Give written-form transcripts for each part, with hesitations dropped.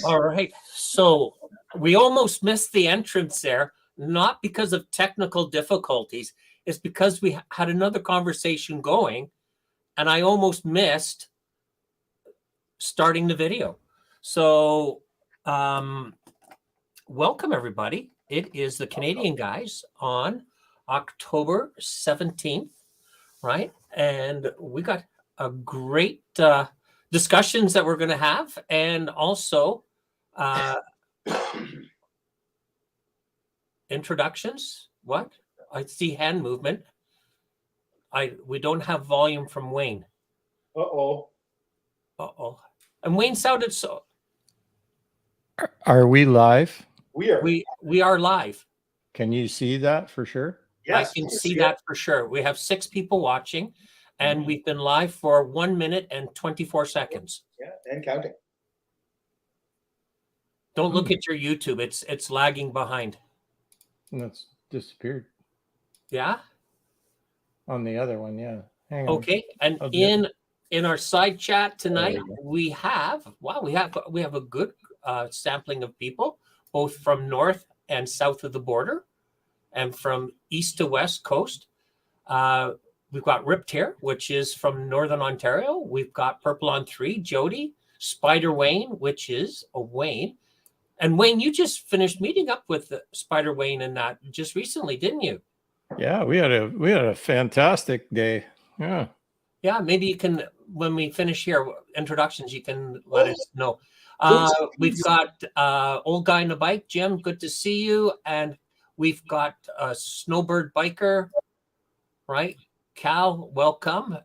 All right. So we almost missed the entrance there, not because of technical difficulties. It's because we had another conversation going and I almost missed starting the video. So welcome, everybody. It is the Canadian Guys on October 17th, right? And we got a great discussions that we're going to have, and also introductions. What? I see hand movement. We don't have volume from Wayne. Uh-oh. And Wayne sounded so. Are we live? We are. We are live. Can you see that for sure? Yes, I can see that for sure. We have 6 people watching, and we've been live for 1 minute and 24 seconds. Yeah, and counting. Don't look at your YouTube. It's lagging behind. That's disappeared. Yeah. On the other one, yeah. Hang on. Okay. And in our side chat tonight, we have a good sampling of people, both from north and south of the border, and from east to west coast. We've got Ripped here, which is from Northern Ontario. We've got Purple on 3, Jody, Spider Wayne, which is a Wayne. And Wayne, you just finished meeting up with Spider Wayne and that just recently, didn't you? Yeah, we had a fantastic day. Yeah. Yeah, maybe you can, when we finish here, introductions, you can let us know. We've got Old Guy on a Bike, Jim, good to see you. And we've got Snowbird Biker, right? Cal, welcome.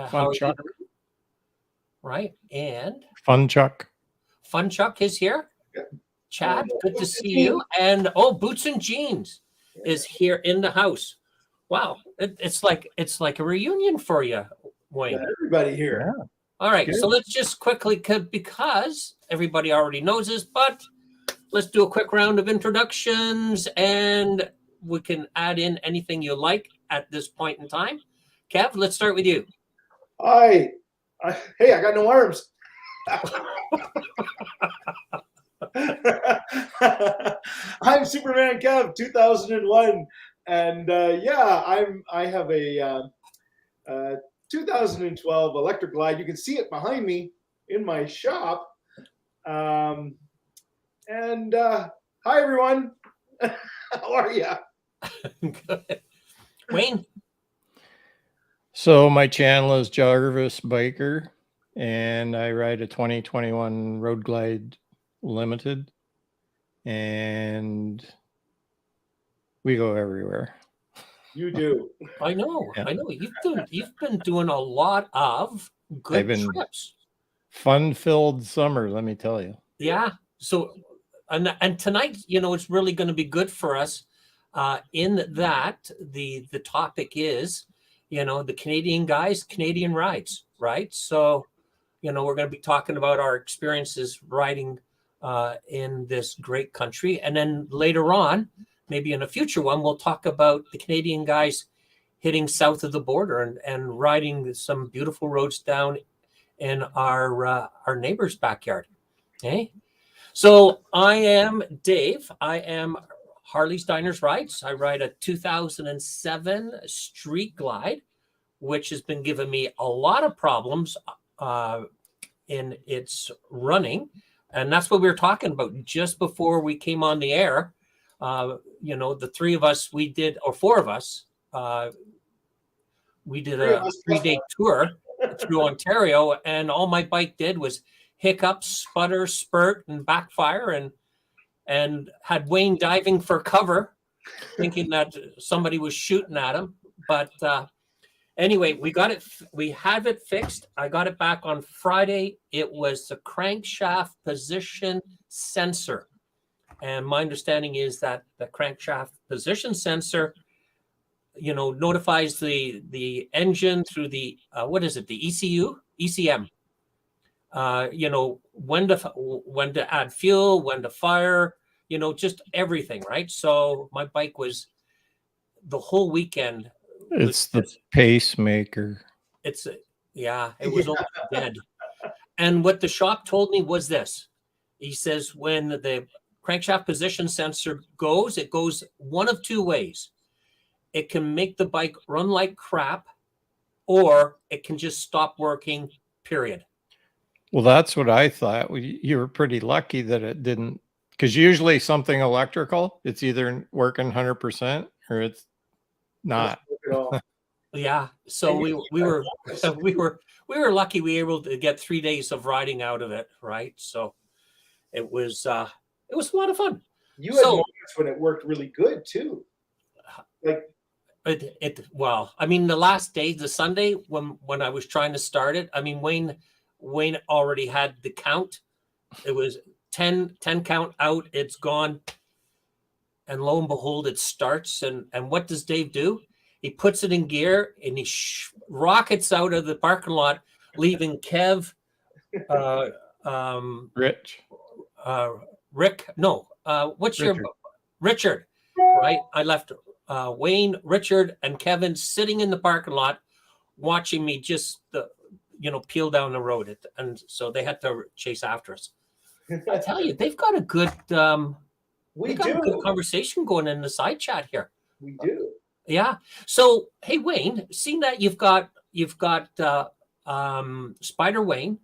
Fun Chuck. Right, and Fun Chuck. Fun Chuck is here. Yeah. Chad, good to see you. And Boots and Jeans is here in the house. Wow, it's like a reunion for you, Wayne. Got everybody here. Yeah. All right, Good. so let's just quickly, because everybody already knows this, but let's do a quick round of introductions, and we can add in anything you like at this point in time. Kev, let's start with you. Hey, I got no arms. I'm Superman Kev, 2001, and I have a 2012 Electric Glide. You can see it behind me in my shop. Hi everyone. How are you? Good. Wayne. So my channel is Jarvis Biker, and I ride a 2021 Road Glide Limited, and we go everywhere. You do. I know. Yeah. I know. You've been doing a lot of good trips. Fun-filled summer, let me tell you. Yeah. So, and tonight, it's really going to be good for us. In that the topic is, the Canadian Guys, Canadian rides, right? So, we're going to be talking about our experiences riding in this great country, and then later on, maybe in a future one, we'll talk about the Canadian Guys hitting south of the border and riding some beautiful roads down in our neighbor's backyard. Okay. So I am Dave. I am Harley's Diners Rides. I ride a 2007 Street Glide, which has been giving me a lot of problems in its running. And that's what we were talking about just before we came on the air. The 3 of us, or 4 of us, we did a 3-day tour through Ontario, and all my bike did was hiccup, sputter, spurt, and backfire, and had Wayne diving for cover, thinking that somebody was shooting at him. But anyway, we have it fixed. I got it back on Friday. It was the crankshaft position sensor. And my understanding is that the crankshaft position sensor, notifies the engine through the, the ECM, when to add fuel, when to fire, just everything, right? So my bike was the whole weekend. It's the pacemaker. It was almost dead. And what the shop told me was this: He says when the crankshaft position sensor goes, it goes one of two ways. It can make the bike run like crap, or it can just stop working, period. Well, that's what I thought. You were pretty lucky that it didn't, because usually something electrical, it's either working 100% or it's not. At all. Yeah. So And we you- were we were lucky we were able to get 3 days of riding out of it, right? So it was a lot of fun. You had So- moments when it worked really good too. Like Well, I mean, the last day, the Sunday when I was trying to start it, I mean, Wayne already had the count. It was 10 count out, it's gone. And lo and behold, it starts. And what does Dave do? He puts it in gear and he rockets out of the parking lot, leaving Kev, Rich. Rick. No, what's Richard. your Richard? Right. I left Wayne, Richard, and Kevin sitting in the parking lot, watching me just peel down the road. And so they had to chase after us. I tell you, they've got a good we we've got a good do. conversation going in the side chat here. We do. Yeah. So hey Wayne, seeing that you've got Spider Wayne,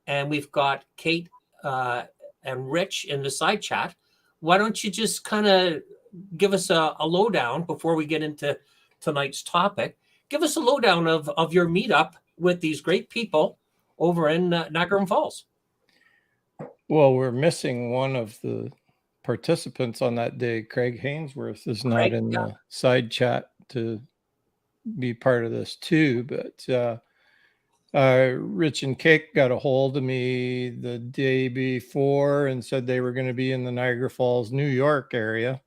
and we've got Kate and Rich in the side chat, why don't you just kind of give us a lowdown before we get into tonight's topic? Give us a lowdown of your meetup with these great people over in Niagara Falls. Well, we're missing one of the participants on that day. Craig Hainsworth is not Craig, in yeah. the side chat to be part of this too, but Rich and Cake got a hold of me the day before and said they were going to be in the Niagara Falls, New York area.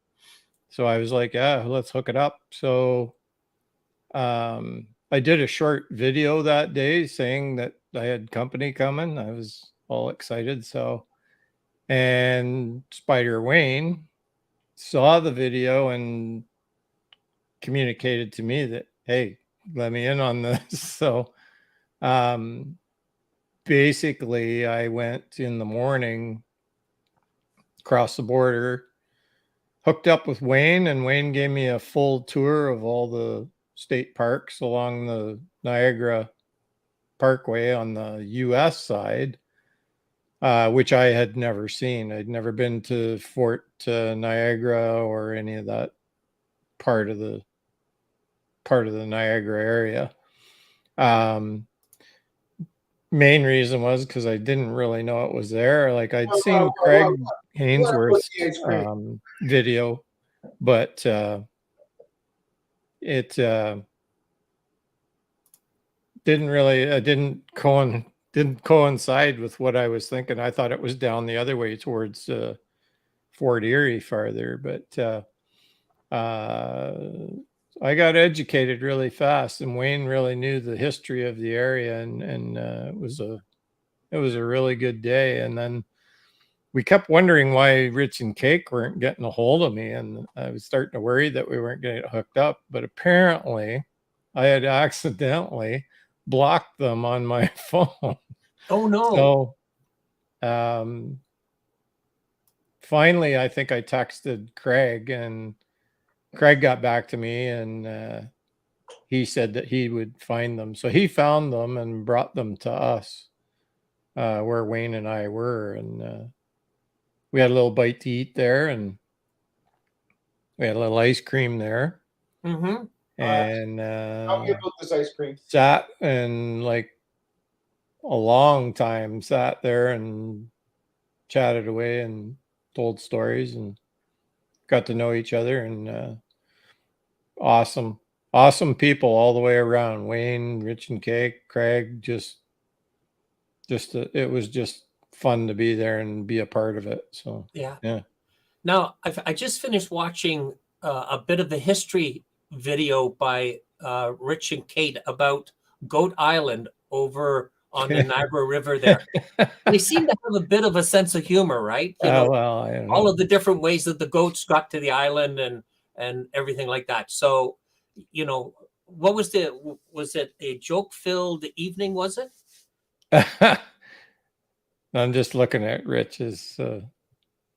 So I was like, yeah, let's hook it up. So I did a short video that day saying that I had company coming. I was all excited. So, and Spider Wayne saw the video and communicated to me that, hey, let me in on this. So basically I went in the morning across the border, hooked up with Wayne, and Wayne gave me a full tour of all the state parks along the Niagara Parkway on the US side, which I had never seen. I'd never been to Fort Niagara or any of that part of the Niagara area. Main reason was because I didn't really know it was there. Like I'd seen Craig Hainsworth's video, but it didn't coincide with what I was thinking. I thought it was down the other way towards Fort Erie farther, but I got educated really fast, and Wayne really knew the history of the area, and it was a really good day. And then we kept wondering why Rich and Cake weren't getting a hold of me, and I was starting to worry that we weren't getting hooked up. But apparently, I had accidentally blocked them on my phone. Oh no! So, finally, I think I texted Craig, and Craig got back to me, and he said that he would find them. So he found them and brought them to us where Wayne and I were. And we had a little bite to eat there, and we had a little ice cream there. Mm-hmm. And Tell me about this ice cream. sat and like a long time sat there and chatted away and told stories and got to know each other, and awesome people all the way around. Wayne, Rich and Cake, Craig, it was just fun to be there and be a part of it. So Yeah. Now I just finished watching a bit of the history video by Rich and Kate about Goat Island over on the Niagara River there. They seem to have a bit of a sense of humor, right? You know, well, I don't know. all of the different ways that the goats got to the island and everything like that. So, you know, what was it a joke-filled evening, was it? I'm just looking at Rich's.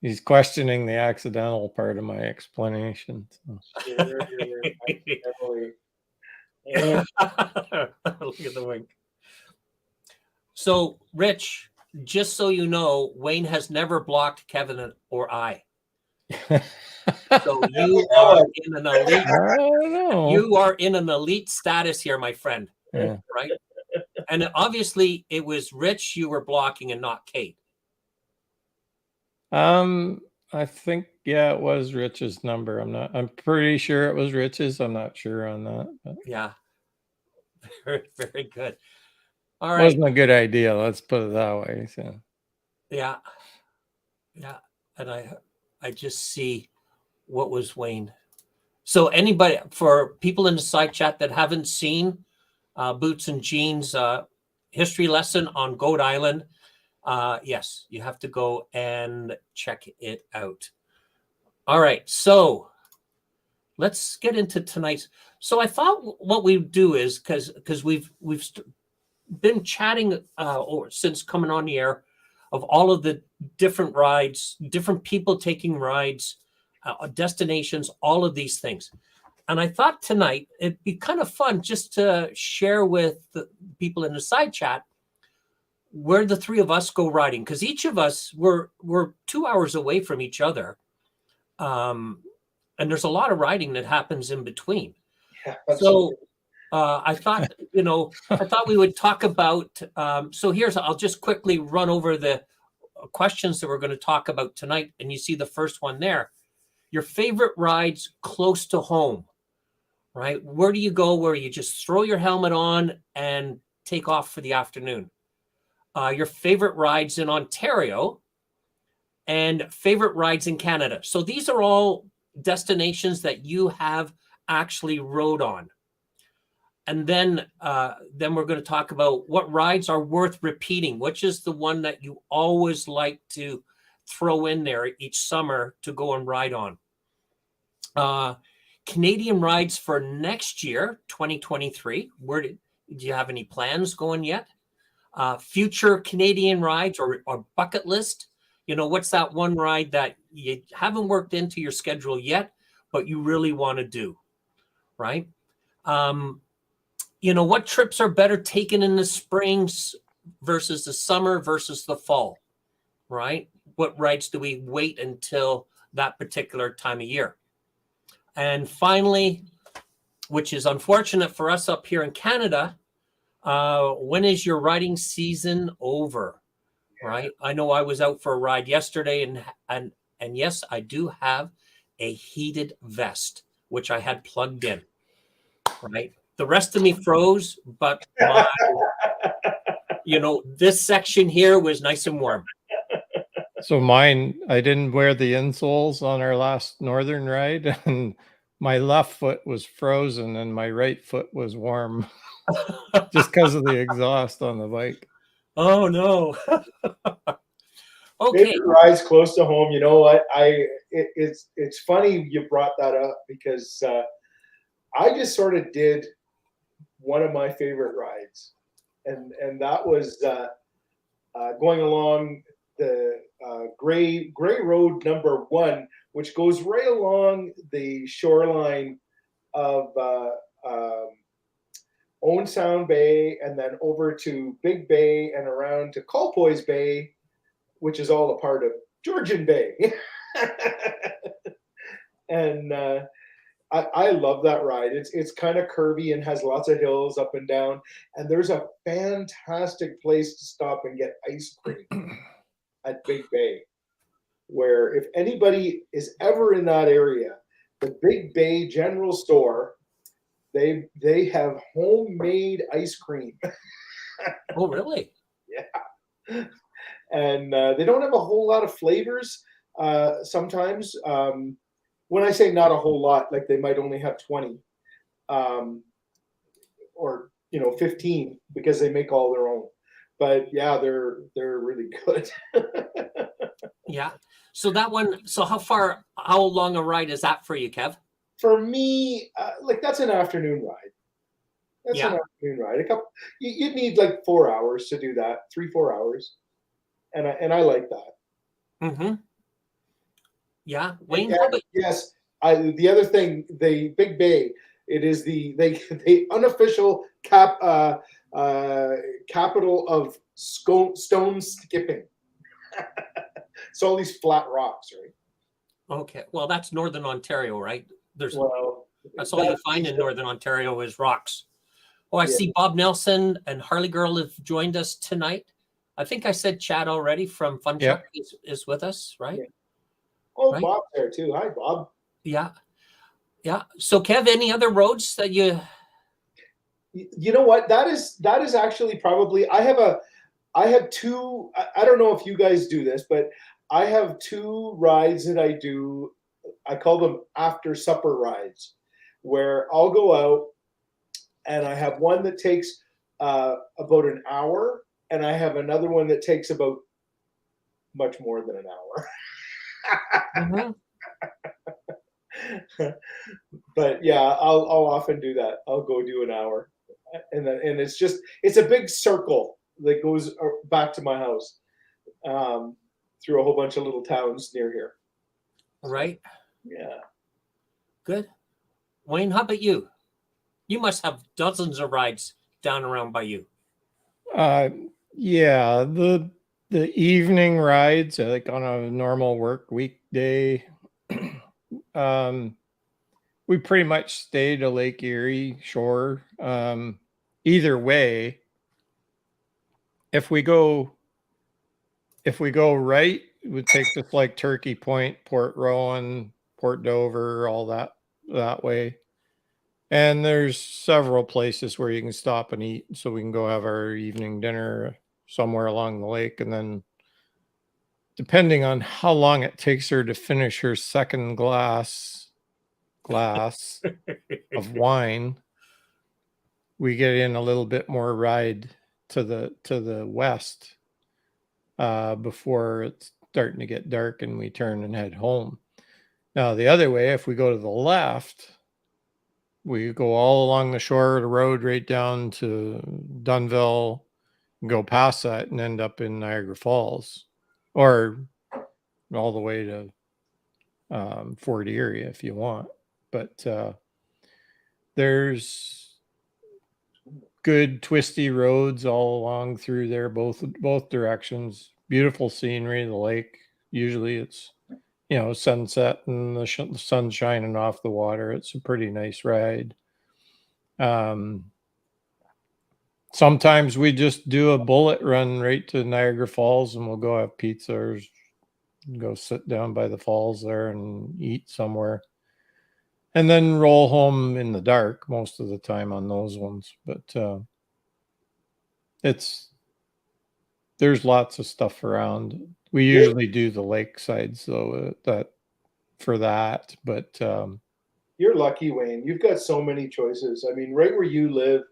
He's questioning the accidental part of my explanation. So. Definitely. And Look at the wink. So, Rich, just so you know, Wayne has never blocked Kevin or I. So you are in an elite. I don't know. You are in an elite status here, my friend. Yeah. Right? And obviously, it was Rich you were blocking and not Kate. I think it was Rich's number. I'm pretty sure it was Rich's. I'm not sure on that. But Yeah. Very, very good. All right. wasn't a good idea. Let's put it that way. So Yeah. Yeah. And I just see what was Wayne. So anybody, for people in the side chat that haven't seen Boots and Jeans history lesson on Goat Island, yes, you have to go and check it out. All right, so let's get into tonight's. So I thought what we do is because we've been chatting since coming on the air of all of the different rides, different people taking rides, destinations, all of these things. And I thought tonight it'd be kind of fun just to share with the people in the side chat where the three of us go riding, because each of us we're 2 hours away from each other, and there's a lot of riding that happens in between. yeah, So I thought, I thought we would talk about. So I'll just quickly run over the questions that we're going to talk about tonight, and you see the first one there. Your favorite rides close to home, right? Where do you go where you just throw your helmet on and take off for the afternoon? Your favorite rides in Ontario and favorite rides in Canada. So these are all destinations that you have actually rode on. And then we're going to talk about what rides are worth repeating, which is the one that you always like to throw in there each summer to go and ride on. Canadian rides for next year, 2023. Do you have any plans going yet? Future Canadian rides or bucket list. What's that one ride that you haven't worked into your schedule yet, but you really want to do, right? What trips are better taken in the springs versus the summer versus the fall, right? What rides do we wait until that particular time of year? And finally, which is unfortunate for us up here in Canada, when is your riding season over? Right? I know I was out for a ride yesterday, and yes, I do have a heated vest, which I had plugged in. Right? The rest of me froze, but this section here was nice and warm. So mine, I didn't wear the insoles on our last northern ride, and my left foot was frozen and my right foot was warm just because of the exhaust on the bike. Oh no. Okay. Favorite rides close to home. You know what? It's funny you brought that up because I just sort of did one of my favorite rides, and that was going along the Gray Road number 1, which goes right along the shoreline of Owen Sound Bay, and then over to Big Bay and around to Colpoys Bay, which is all a part of Georgian Bay. And I love that ride. It's kind of curvy and has lots of hills up and down. And there's a fantastic place to stop and get ice cream at Big Bay, where if anybody is ever in that area, the Big Bay General Store, they have homemade ice cream. Oh, really? Yeah. And they don't have a whole lot of flavors sometimes. When I say not a whole lot, like they might only have 20 or 15 because they make all their own. But yeah, they're really good. Yeah. So that one. So how long a ride is that for you, Kev? For me, that's an afternoon ride. That's Yeah. an afternoon ride. You'd need like 4 hours to do that, 3-4 hours. and I like that. Mm-hmm. Yeah, And, Wayne. and How about yes, the other thing, the Big Bay, it is the unofficial capital of stone skipping. It's all these flat rocks, right? okay? Well, that's Northern Ontario, right? Well, That's all you that's find in Northern Ontario is rocks. Oh, I yeah. see Bob Nelson and Harley Girl have joined us tonight. I think I said Chad already from Fun Yeah. Chuck is with us, right? Yeah. Oh, Right. Bob's there too. Hi, Bob. Yeah. Yeah. So Kev, any other roads that you You know what? That is actually probably I have two. I don't know if you guys do this, but I have two rides that I do. I call them after supper rides, where I'll go out and I have one that takes about an hour, and I have another one that takes about much more than an hour. Mhm. But yeah, I'll often do that. I'll go do an hour, and it's a big circle that goes back to my house, through a whole bunch of little towns near here. right? Yeah. Good. Wayne, how about you? You must have dozens of rides down around by you. Yeah, the evening rides, like on a normal work weekday, we pretty much stay to Lake Erie shore. Either way, if we go right, it would take us like Turkey Point, Port Rowan, Port Dover, all that way. And there's several places where you can stop and eat, so we can go have our evening dinner somewhere along the lake. And then depending on how long it takes her to finish her second glass of wine, we get in a little bit more ride to the west before it's starting to get dark and we turn and head home. Now the other way, if we go to the left, we go all along the shore of the road right down to Dunville, go past that and end up in Niagara Falls, or all the way to Fort Erie if you want. But there's good twisty roads all along through there, both directions. Beautiful scenery, the lake. Usually it's sunset and the sun shining off the water. It's a pretty nice ride. Sometimes we just do a bullet run right to Niagara Falls and we'll go have pizza or go sit down by the falls there and eat somewhere. And then roll home in the dark most of the time on those ones. But there's lots of stuff around. We usually do the lake sides though, but You're lucky, Wayne. You've got so many choices. I mean, right where you live,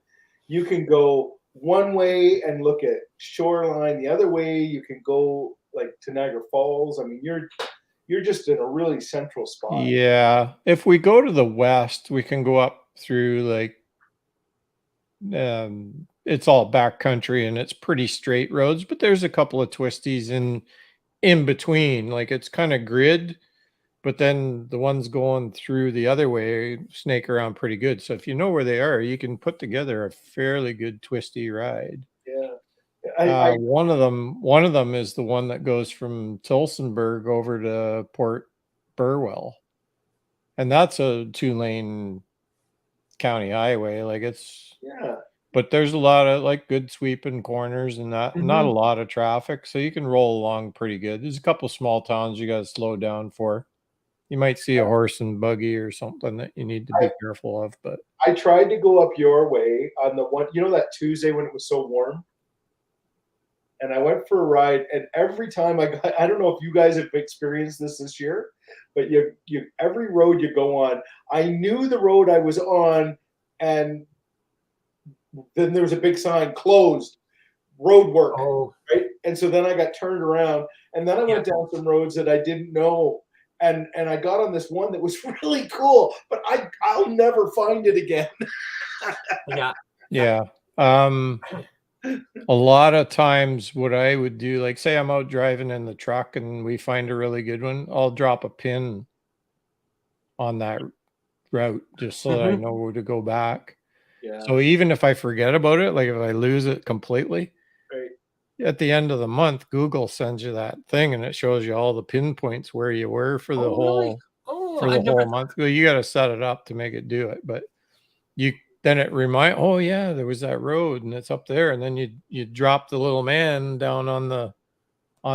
you can go one way and look at shoreline. The other way, you can go like to Niagara Falls. I mean, you're just in a really central spot. yeah, if we go to the west, we can go up through like it's all backcountry and it's pretty straight roads, but there's a couple of twisties in between. Like it's kind of grid, but then the ones going through the other way snake around pretty good. So if you know where they are, you can put together a fairly good twisty ride. Yeah. One of them is the one that goes from Tillsonburg over to Port Burwell, and that's a 2-lane county highway. Like Yeah. but there's a lot of like good sweeping corners and not a lot of traffic, so you can roll along pretty good. There's a couple small towns you got to slow down for. You might see a horse and buggy or something that you need to be careful of. But I tried to go up your way on the one, that Tuesday when it was so warm. And I went for a ride, and every time I don't know if you guys have experienced this year, but every road you go on, I knew the road I was on, and then there was a big sign, closed, road work, right? And so then I got turned around, and then I went down some roads that I didn't know, and I got on this one that was really cool, but I'll never find it again. yeah. A lot of times what I would do, like say I'm out driving in the truck and we find a really good one, I'll drop a pin on that route just so that I Mhm. know where to go back. Yeah. So even if I forget about it, like if I lose it completely, Right. at the end of the month, Google sends you that thing and it shows you all the pinpoints where you were for the Oh, really? whole Oh, for the I've never. whole month. Well, you got to set it up to make it do it, but you then it remind, oh yeah, there was that road and it's up there, and then you drop the little man down on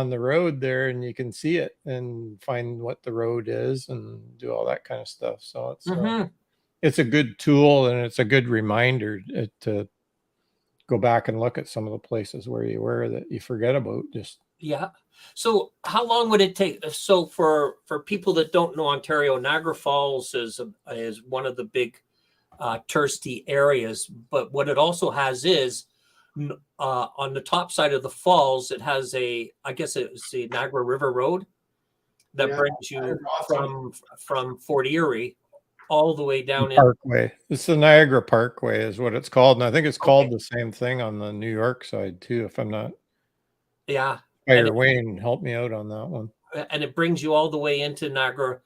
the road there and you can see it and find what the road is and do all that kind of stuff. So Mhm. it's a good tool and it's a good reminder to go back and look at some of the places where you were that you forget about. Just Yeah. So how long would it take? So for people that don't know Ontario, Niagara Falls is one of the big touristy areas. But what it also has is on the top side of the falls, it has I guess it's the Niagara River Road that Yeah. brings you That's awesome. from Fort Erie all the way the down in. Parkway. It's the Niagara Parkway is what it's called, and I think it's Okay. called the same thing on the New York side too. If I'm not, Yeah. And Fire Wayne helped me out on that one. it brings you all the way into Niagara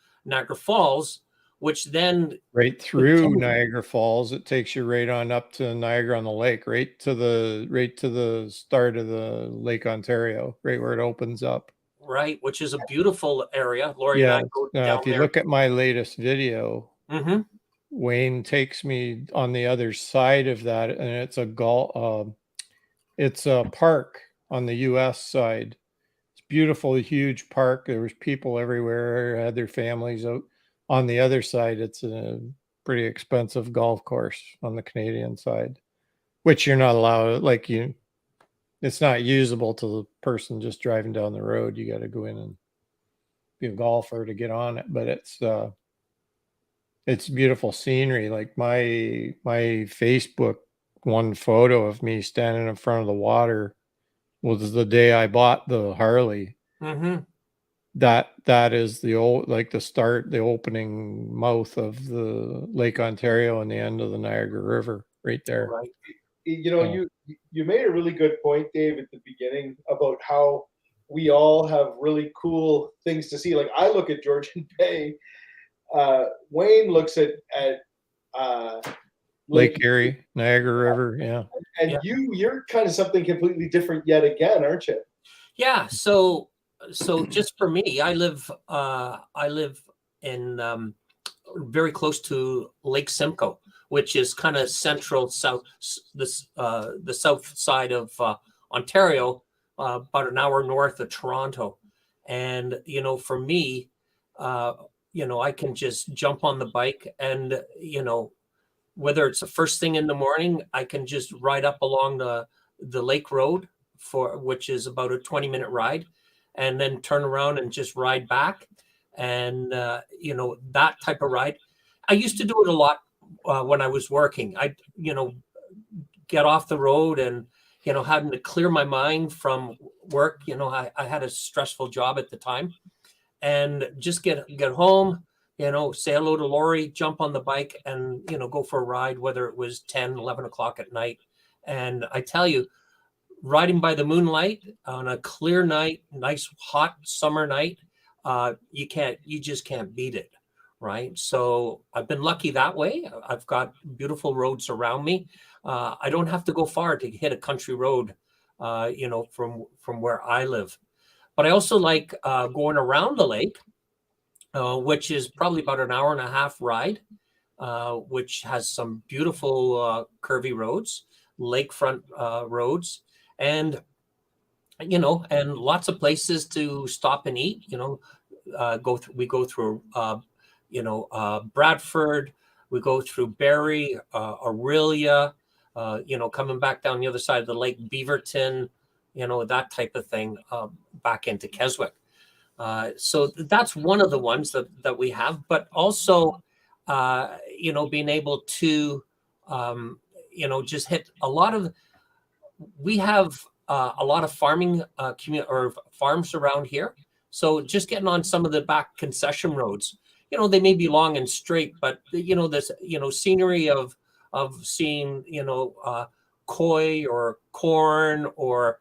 Falls, which then Right through continue, Niagara Falls, it takes you right on up to Niagara on the Lake, right to the start of the Lake Ontario, right where it opens up. right, which is a beautiful area. Lori and Yeah, I go if down you there. look at my latest video, Hmm. Wayne takes me on the other side of that, and it's a park on the U.S. side. It's beautiful, huge park. There was people everywhere, had their families out. On the other side, it's a pretty expensive golf course on the Canadian side, which you're not allowed. It's not usable to the person just driving down the road. You got to go in and be a golfer to get on it. But it's beautiful scenery. Like my Facebook one photo of me standing in front of the water was the day I bought the Harley. Hmm. That is the opening mouth of the Lake Ontario and the end of the Niagara River right there. Right. You know, So, you made a really good point, Dave, at the beginning about how we all have really cool things to see. Like I look at Georgian Bay, Wayne looks at uh, Lake Lake, Erie, Niagara River, yeah. and Yeah. you're kind of something completely different yet again, aren't you? Yeah. So just for me, I live in very close to Lake Simcoe, which is kind of central south, the south side of Ontario, about an hour north of Toronto. And for me, uh, I can just jump on the bike, and whether it's the first thing in the morning, I can just ride up along the lake road, which is about a 20-minute ride, and then turn around and just ride back. And that type of ride, I used to do it a lot when I was working. I get off the road and having to clear my mind from work. I had a stressful job at the time, and just get home, say hello to Lori, jump on the bike, and go for a ride, whether it was 10, 11 o'clock at night. And I tell you, riding by the moonlight on a clear night, nice hot summer night, you just can't beat it, right? So I've been lucky that way. I've got beautiful roads around me. I don't have to go far to hit a country road, from where I live. But I also like going around the lake, which is probably about an hour and a half ride, which has some beautiful curvy roads, lakefront roads, and and lots of places to stop and eat. We go through Bradford, we go through Barrie, Aurelia, coming back down the other side of the lake, Beaverton, that type of thing, back into Keswick. So that's one of the ones that we have, but also, being able to, just hit a lot of, we have a lot of farming or farms around here. So just getting on some of the back concession roads, they may be long and straight, but this, scenery of seeing, koi or corn or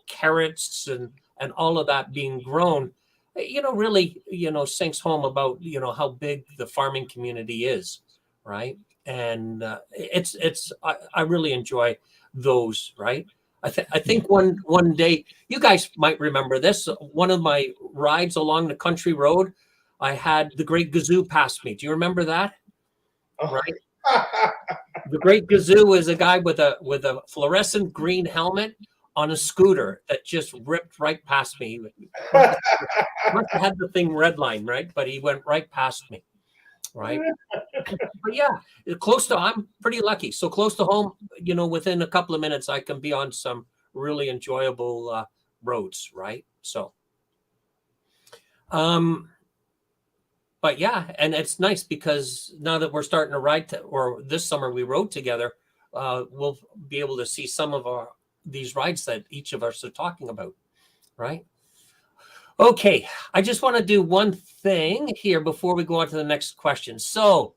carrots and all of that being grown, really sinks home about how big the farming community is, right? And I really enjoy those, right? I think one day you guys might remember this. One of my rides along the country road, I had the Great Gazoo pass me. Do you remember that? Oh. Right. The Great Gazoo is a guy with a fluorescent green helmet on a scooter that just ripped right past me. Must have had the thing redlined, right? But he went right past me, right? But yeah, I'm pretty lucky. So close to home, within a couple of minutes, I can be on some really enjoyable roads, right? So, but yeah, and it's nice because now that we're starting to ride, or this summer we rode together, we'll be able to see some of these rides that each of us are talking about, right? Okay, I just want to do one thing here before we go on to the next question. So,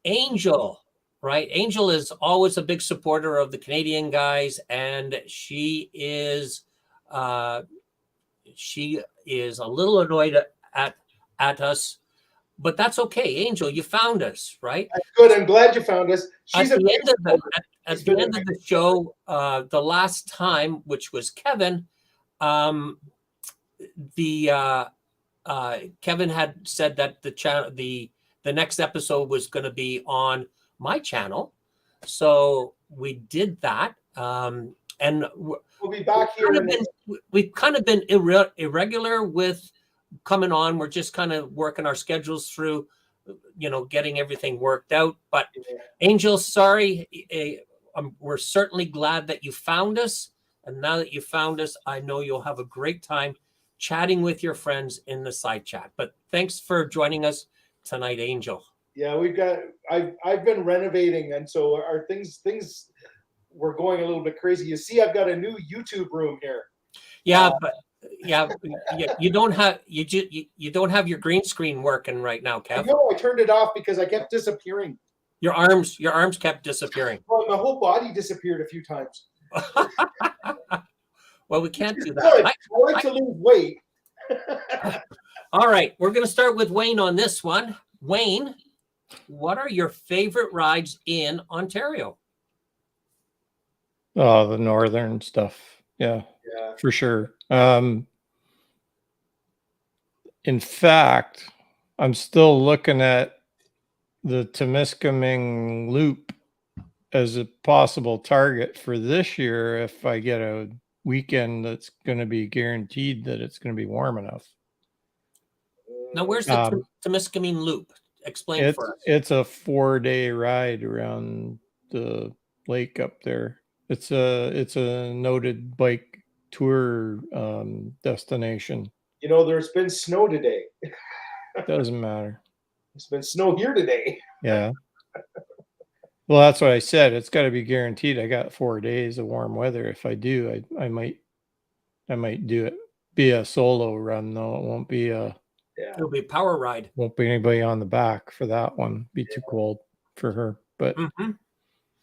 Angel, right? Angel is always a big supporter of the Canadian guys, and she is a little annoyed at us, but that's okay. Angel, you found us, right? Good. I'm glad you found us. At the end of the show, the last time, which was Kevin, Kevin had said that the next episode was going to be on my channel, so we did that. And we'll be back here. We've kind of been irregular with coming on. We're just kind of working our schedules through, getting everything worked out. But Angel, sorry, we're certainly glad that you found us. And now that you found us, I know you'll have a great time chatting with your friends in the side chat. But thanks for joining us tonight, Angel. Yeah, I've been renovating, and so our things were going a little bit crazy. You see, I've got a new YouTube room here. Yeah, but you don't have you don't have your green screen working right now, Kev. No, I turned it off because I kept disappearing. Your arms kept disappearing. Well, my whole body disappeared a few times. Well, we can't do that. I like to lose weight. All right, we're going to start with Wayne on this one. Wayne, what are your favorite rides in Ontario? Oh, the northern stuff. Yeah, for sure. In fact, I'm still looking at the Temiskaming Loop as a possible target for this year if I get a weekend that's going to be guaranteed that it's going to be warm enough. Now, where's the Temiskaming Loop? Explain for us. It's a 4-day ride around the lake up there. It's a noted bike tour destination. There's been snow today. Doesn't matter. There's been snow here today. Yeah. Well, that's what I said. It's got to be guaranteed. I got 4 days of warm weather. If I do, I might do it. Be a solo run though. It won't be It'll be a power ride. Won't be anybody on the back for that one. Be too cold for her. But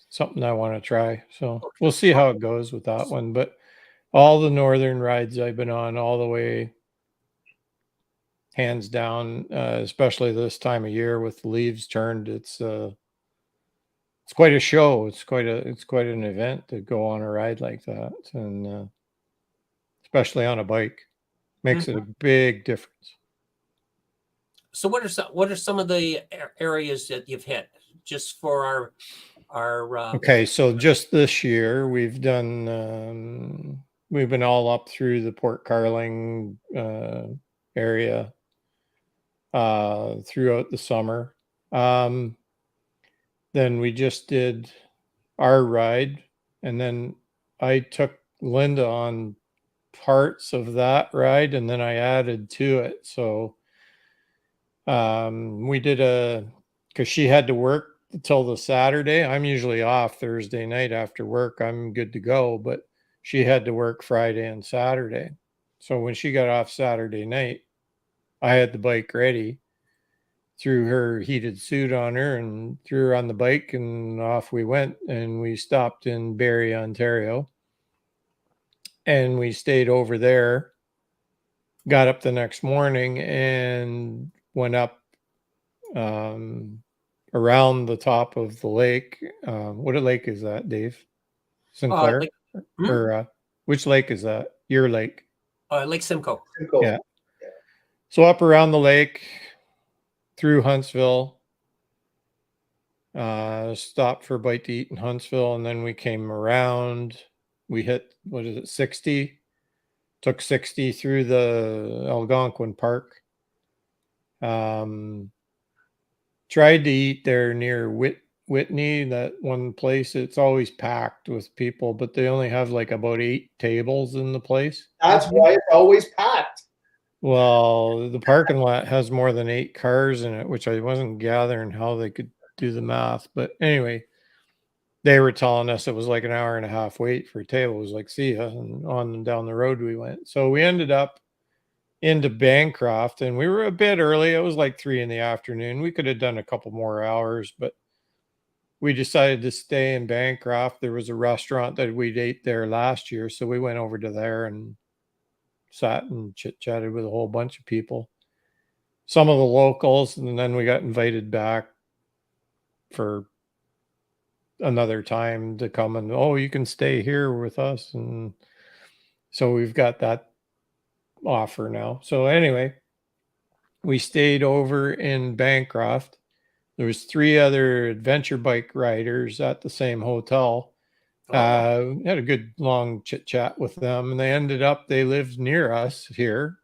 something I want to try. So we'll see how it goes with that one. But all the northern rides I've been on all the way, hands down, especially this time of year with the leaves turned, it's quite a show. It's quite an event to go on a ride like that, and especially on a bike, makes it a big difference. So what are some of the areas that you've hit just for our okay, so just this year we've done we've been all up through the Port Carling area throughout the summer. Then we just did our ride, and then I took Linda on parts of that ride, and then I added to it. So we did because she had to work until the Saturday. I'm usually off Thursday night after work. I'm good to go, but she had to work Friday and Saturday. So when she got off Saturday night, I had the bike ready, threw her heated suit on her and threw her on the bike, and off we went. And we stopped in Barrie, Ontario, and we stayed over there. Got up the next morning and went up around the top of the lake. What lake is that, Dave? Sinclair? Like, Or which lake is that? Your lake? Lake Simcoe. Simcoe. Yeah. So up around the lake, through Huntsville, stopped for a bite to eat in Huntsville, and then we came around. We hit, what is it, 60? Took 60 through the Algonquin Park. Tried to eat there near Whitney, that one place. It's always packed with people, but they only have like about 8 tables in the place. That's why it's always packed. Well, the parking lot has more than 8 cars in it, which I wasn't gathering how they could do the math. But anyway, they were telling us it was like an hour and a half wait for a table. It was like, see ya, and on and down the road we went. So we ended up into Bancroft, and we were a bit early. It was like 3 in the afternoon. We could have done a couple more hours, but we decided to stay in Bancroft. There was a restaurant that we'd ate there last year, so we went over to there and sat and chit-chatted with a whole bunch of people, some of the locals, and then we got invited back for another time to come and, oh, you can stay here with us. And so we've got that offer now. So anyway, we stayed over in Bancroft. There was 3 other adventure bike riders at the same hotel. Had a good long chit chat with them, and they lived near us here,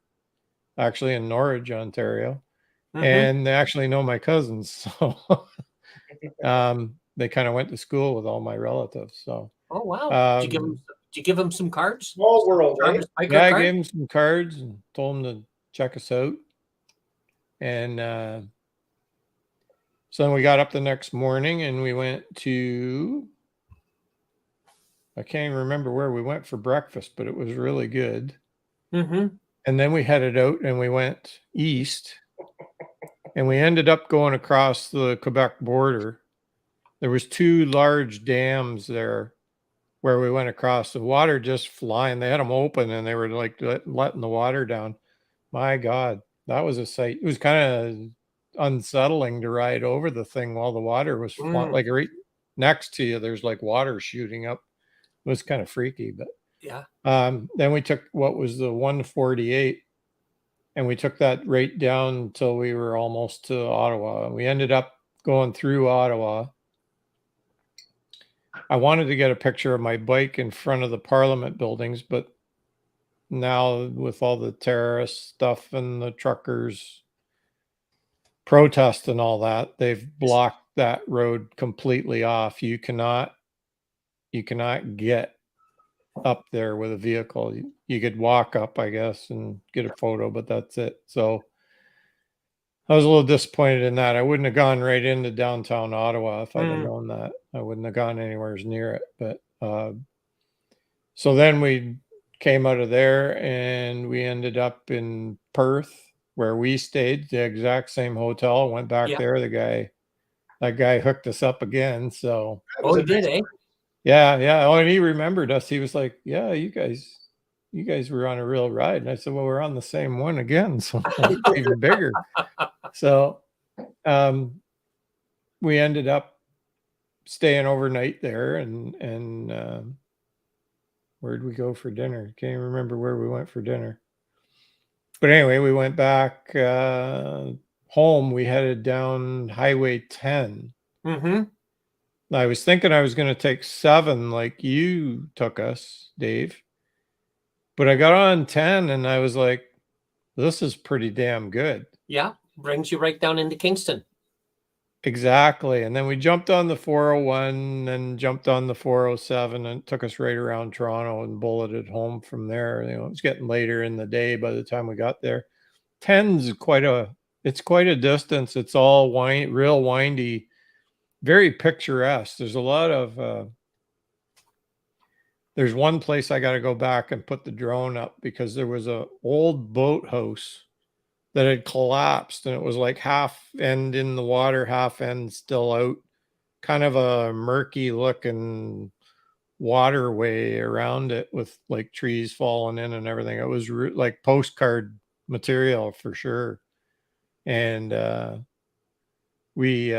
actually in Norwich, Ontario. And they actually know my cousins. So they kind of went to school with all my relatives. So Oh wow! Did you give them some cards? Small world, eh? yeah, I gave them some cards and told them to check us out. And so then we got up the next morning and we went to, I can't even remember where we went for breakfast, but it was really good. And then we headed out and we went east, and we ended up going across the Quebec border. There was 2 large dams there where we went across. The water just flying. They had them open and they were like letting the water down. My God, that was a sight. It was kind of unsettling to ride over the thing while the water was flying. Like right next to you, there's like water shooting up. It was kind of freaky, but yeah. Then we took what was the 148, and we took that right down until we were almost to Ottawa. We ended up going through Ottawa. I wanted to get a picture of my bike in front of the Parliament buildings, but now with all the terrorist stuff and the truckers protest and all that, they've blocked that road completely off. You cannot get up there with a vehicle. You could walk up, I guess, and get a photo, but that's it. So I was a little disappointed in that. I wouldn't have gone right into downtown Ottawa if I'd have known that. I wouldn't have gone anywhere near it. But so then we came out of there and we ended up in Perth, where we stayed, the exact same hotel. Went back there. That guy hooked us up again. So he did, eh? Yeah. Oh, and he remembered us. He was like, "Yeah, you guys were on a real ride." And I said, "Well, we're on the same one again, so even bigger." So we ended up staying overnight there, and where'd we go for dinner? Can't even remember where we went for dinner. But anyway, we went back home. We headed down Highway 10. I was thinking I was going to take 7 like you took us, Dave. But I got on 10 and I was like, this is pretty damn good. Yeah, brings you right down into Kingston. Exactly. And then we jumped on the 401 and jumped on the 407, and it took us right around Toronto and bulleted home from there. You know, it was getting later in the day by the time we got there. 10's quite a distance. It's all real windy, very picturesque. There's a lot of there's one place I got to go back and put the drone up, because there was a old boathouse that had collapsed, and it was like half end in the water, half end still out, kind of a murky looking waterway around it with like trees falling in and everything. It was like postcard material for sure. And we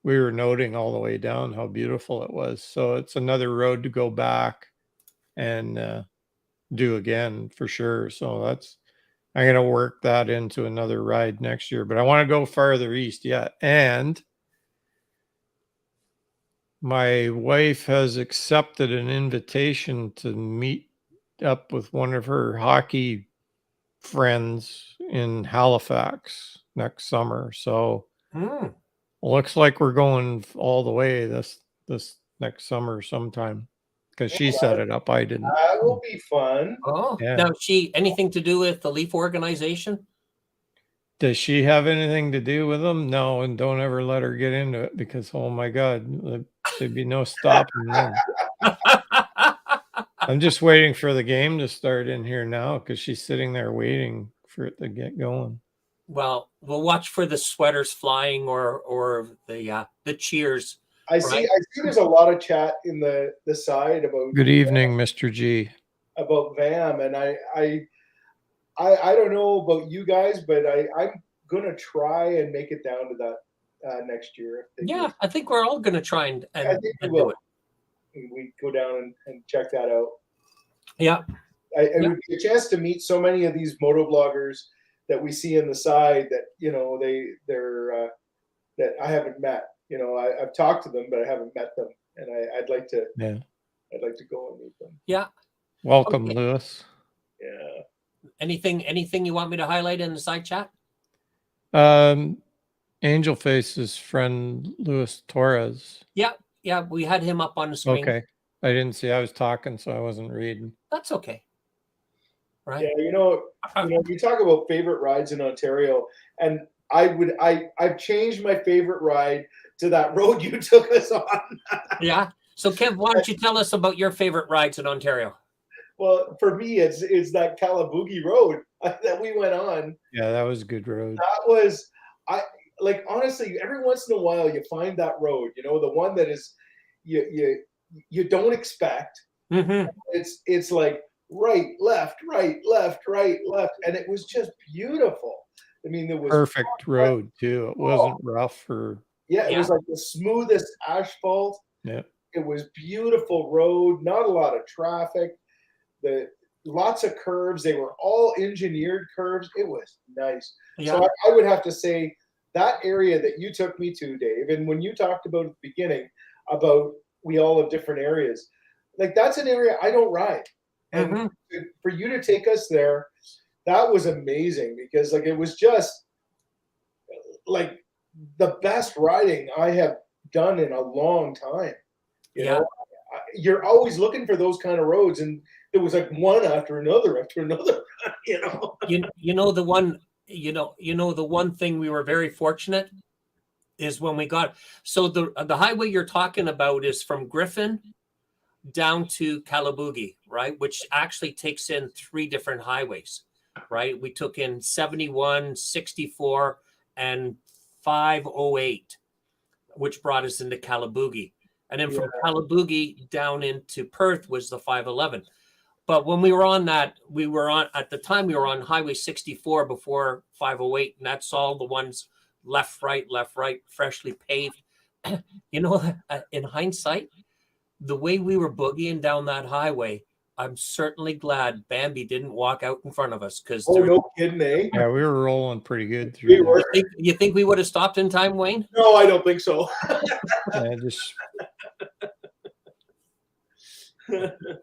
were noting all the way down how beautiful it was. So it's another road to go back and do again for sure. So I'm going to work that into another ride next year, but I want to go farther east yet. And my wife has accepted an invitation to meet up with one of her hockey friends in Halifax next summer. So Hmm. looks like we're going all the way this next summer sometime, because she set it up. I didn't. That will be fun. Oh, Yeah. now she anything to do with the Leaf organization? Does she have anything to do with them? No, and don't ever let her get into it, because oh my God, there'd be no stopping them. I'm just waiting for the game to start in here now, because she's sitting there waiting for it to get going. Well, we'll watch for the sweaters flying or the cheers. I see there's a lot of chat in the side about Good evening, Mr. G. about VAM, and I don't know about you guys, but I'm gonna try and make it down to that next year. Yeah, I think we're all going to try and I think we do will. it. We go down and check that out. Yeah, It would be a chance to meet so many of these motovloggers that we see in the side that they're that I haven't met. I've talked to them, but I haven't met them, and I'd like to go and meet them. yeah. Welcome, Okay. Lewis. Yeah. Anything you want me to highlight in the side chat? Angel Face's friend Luis Torres. Yeah, we had him up on the screen. Okay, I didn't see. I was talking, so I wasn't reading. That's okay. Right. Yeah, you talk about favorite rides in Ontario, and I've changed my favorite ride to that road you took us on. Yeah. So Kev, why don't you tell us about your favorite rides in Ontario? Well, for me, it's that Kalaboogie Road that we went on. Yeah, that was a good road. That was honestly, every once in a while you find that road, the one that is you don't expect. Mm-hmm. It's like right, left, and it was just beautiful. I mean, there was Perfect road too. It wasn't rough or it was like the smoothest asphalt. yeah. It was beautiful road, not a lot of traffic. Lots of curves. They were all engineered curves. It was nice. Yeah. So I would have to say that area that you took me to, Dave, and when you talked about at the beginning about we all have different areas, like that's an area I don't ride. And for you to take us there, that was amazing, because like it was just like the best riding I have done in a long time. You know, you're always looking for those kind of roads, and it was like one after another after another. You know the one. The one thing we were very fortunate is when we got. So the highway you're talking about is from Griffin down to Kalaboogie, right? Which actually takes in 3 different highways, right? We took in 71, 64, and 508, which brought us into Kalaboogie. And then from Kalaboogie down into Perth was the 511. But when we were on that, at the time we were on Highway 64 before 508, and that's all the ones left, right, freshly paved. In hindsight, the way we were boogieing down that highway, I'm certainly glad Bambi didn't walk out in front of us, because no kidding, eh? Yeah, we were rolling pretty good through there. You think we would have stopped in time, Wayne? No, I don't think so. Yeah, just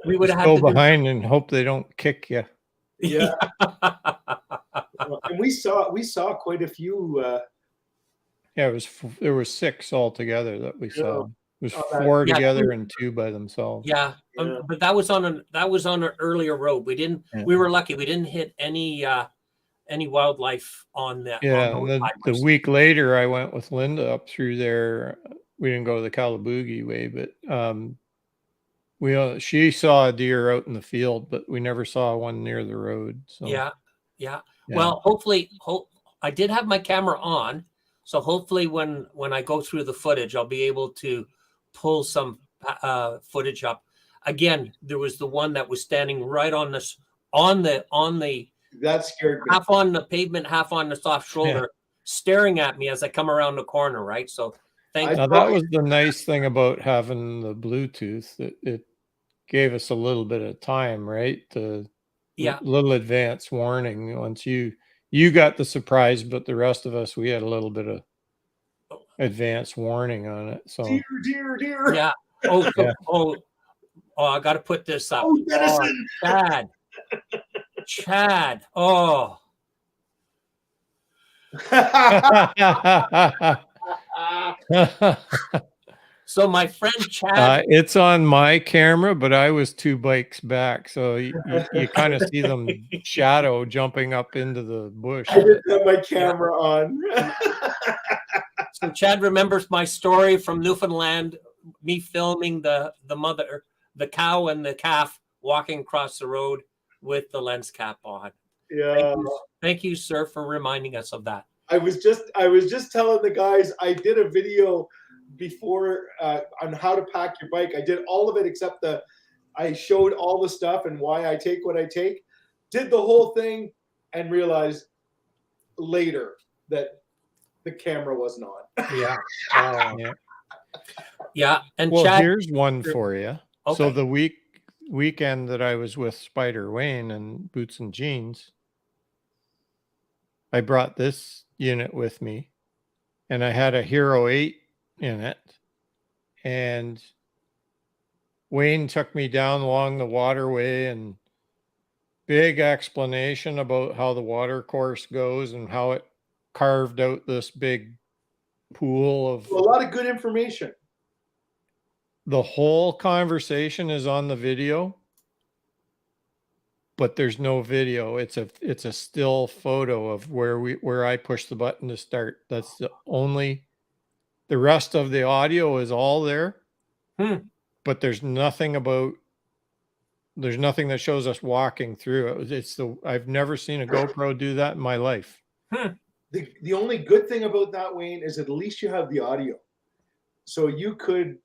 We would have had go to do behind and hope they don't kick you. Yeah. And we saw quite a few. Yeah, there was 6 altogether that we saw. It was Oh, 4 together and 2 by themselves. Yeah, but that was on an earlier road. We didn't. Yeah. We were lucky. We didn't hit any wildlife on that. Yeah, on and those the highways. week later, I went with Linda up through there. We didn't go the Kalaboogie way, but she saw a deer out in the field, but we never saw one near the road. So Yeah. Yeah. Well, hopefully, I did have my camera on, so hopefully when I go through the footage, I'll be able to pull some footage up. Again, there was the one that was standing right on this on the That scared me. half on the pavement, half on the soft shoulder, staring at me as I come around the corner. Right, so thank I you. Now that was the nice thing about having the Bluetooth. It gave us a little bit of time, right? Yeah, Little advance warning. Once you got the surprise, but the rest of us, we had a little bit of advance warning on it. So Dear. yeah. Oh, Yeah. oh, I got to put this up. Oh, Denison. Chad. Oh, so my friend Chad. it's on my camera, but I was 2 bikes back, so you kind of see them shadow jumping up into the bush. I didn't have my camera on. So Chad remembers my story from Newfoundland, me filming the mother, the cow and the calf walking across the road with the lens cap on. Yeah. Thank you, sir, for reminding us of that. I was just telling the guys I did a video before on how to pack your bike. I did all of it except I showed all the stuff and why I take what I take. Did the whole thing and realized later that the camera wasn't on. Yeah. Yeah. Yeah. And Well, Chad. here's one for you. Okay. So the weekend that I was with Spider Wayne and Boots and Jeans, I brought this unit with me, and I had a Hero 8 in it. And Wayne took me down along the waterway and big explanation about how the water course goes and how it carved out this big pool of A lot of good information. the whole conversation is on the video, but there's no video. It's a still photo of where I push the button to start. That's the rest of the audio is all there. But there's nothing that shows us walking through it. I've never seen a GoPro do that in my life. The only good thing about that, Wayne, is at least you have the audio. So you could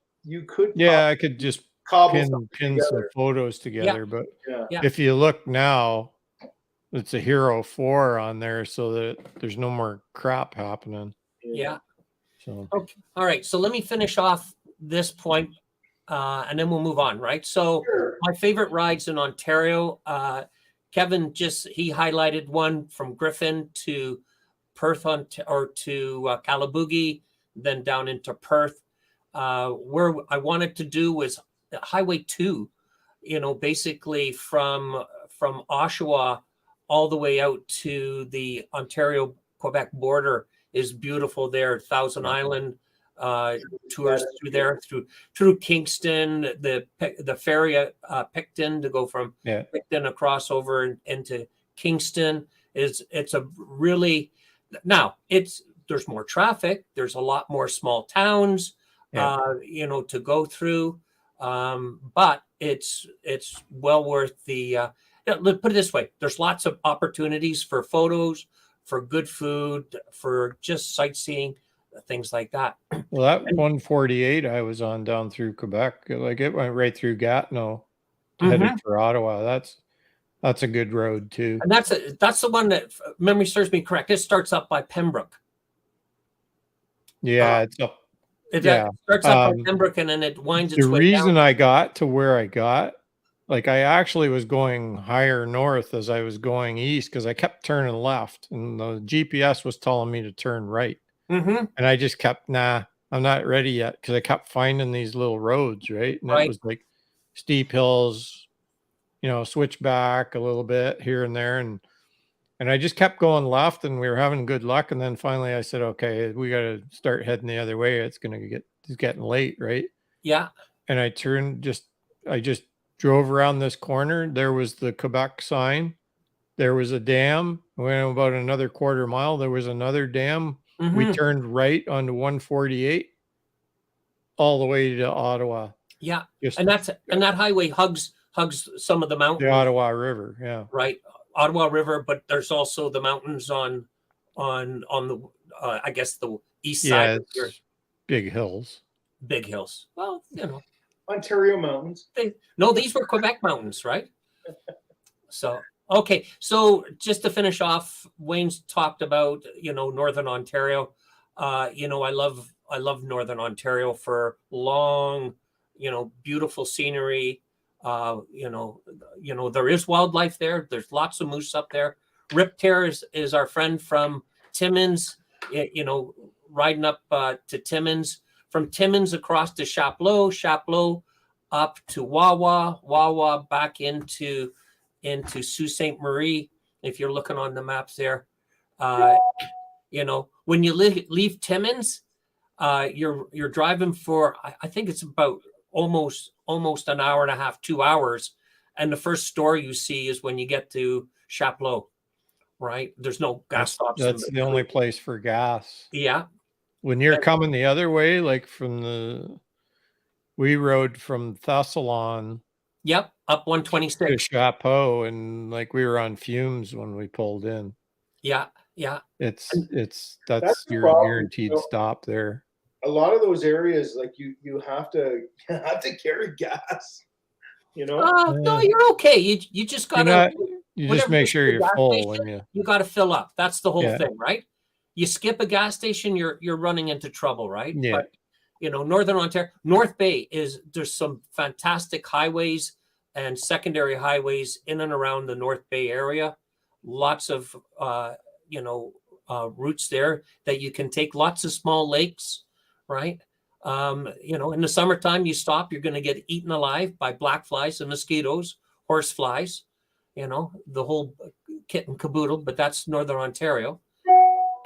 Yeah, I could just cobble pin some photos together, but Yeah. if you look now, it's a Hero 4 on there, so that there's no more crap happening. Yeah. So Okay. All right. So let me finish off this point, and then we'll move on. Right. So my favorite rides in Ontario. Kevin he highlighted one from Griffin to Perth or to Calabugie, then down into Perth. Where I wanted to do was Highway 2. Basically from Oshawa all the way out to the Ontario-Quebec border is beautiful there. Thousand Island tours through there, through Kingston, the ferry at Picton to go from Picton across over into Kingston it's a really there's more traffic. There's a lot more small towns, to go through. But it's well worth the. Let's put it this way: there's lots of opportunities for photos, for good food, for just sightseeing, things like that. Well, that 148 I was on down through Quebec, like it went right through Gatineau, headed for Ottawa. That's a good road too. And that's the one that, if memory serves me correct, it starts up by Pembroke. Yeah, it's up. It starts up by Pembroke and then it winds its way down. The reason I got to where I got, like I actually was going higher north as I was going east because I kept turning left and the GPS was telling me to turn right. And I just kept, I'm not ready yet because I kept finding these little roads, right? And it was like steep hills, switch back a little bit here and there. And I just kept going left and we were having good luck. And then finally I said, okay, we got to start heading the other way. It's getting late, right? Yeah. And I just drove around this corner. There was the Quebec sign. There was a dam. We went about another quarter mile. There was another dam. We turned right onto 148 all the way to Ottawa. Yeah. And that highway hugs some of the mountains. The Ottawa River. Yeah. Right. Ottawa River, but there's also the mountains on the I guess the east side Yeah, of your it's big hills. big hills. Well, you know, Ontario mountains. no, these were Quebec mountains, right? So okay, so just to finish off, Wayne's talked about Northern Ontario. I love Northern Ontario for long, beautiful scenery. There is wildlife there. There's lots of moose up there. Rip Tear is our friend from Timmins. Riding up to Timmins, from Timmins across to Chapleau up to Wawa back into Sault Ste. Marie. If you're looking on the maps there, when you leave Timmins, you're driving for I think it's about almost an hour and a half, 2 hours, and the first store you see is when you get to Chapleau. Right? There's no gas stops. That's the only place for gas. Yeah. When you're coming the other way, like we rode from Thessalon. Yep, up To 126. Chapeau, and like we were on fumes when we pulled in. Yeah. That's That's the your problem, guaranteed stop there. A lot of those areas, like you have to carry gas. No, you're okay. You just gotta. You just whenever make you sure get to a you're gas full station, when you. You got to fill up. That's the whole Yeah. thing, right? You skip a gas station, you're running into trouble, right? Yeah. But Northern Ontario, North Bay there's some fantastic highways and secondary highways in and around the North Bay area. Lots of routes there that you can take. Lots of small lakes, right? In the summertime, you stop, you're going to get eaten alive by black flies and mosquitoes, horse flies, the whole kit and caboodle. But that's Northern Ontario.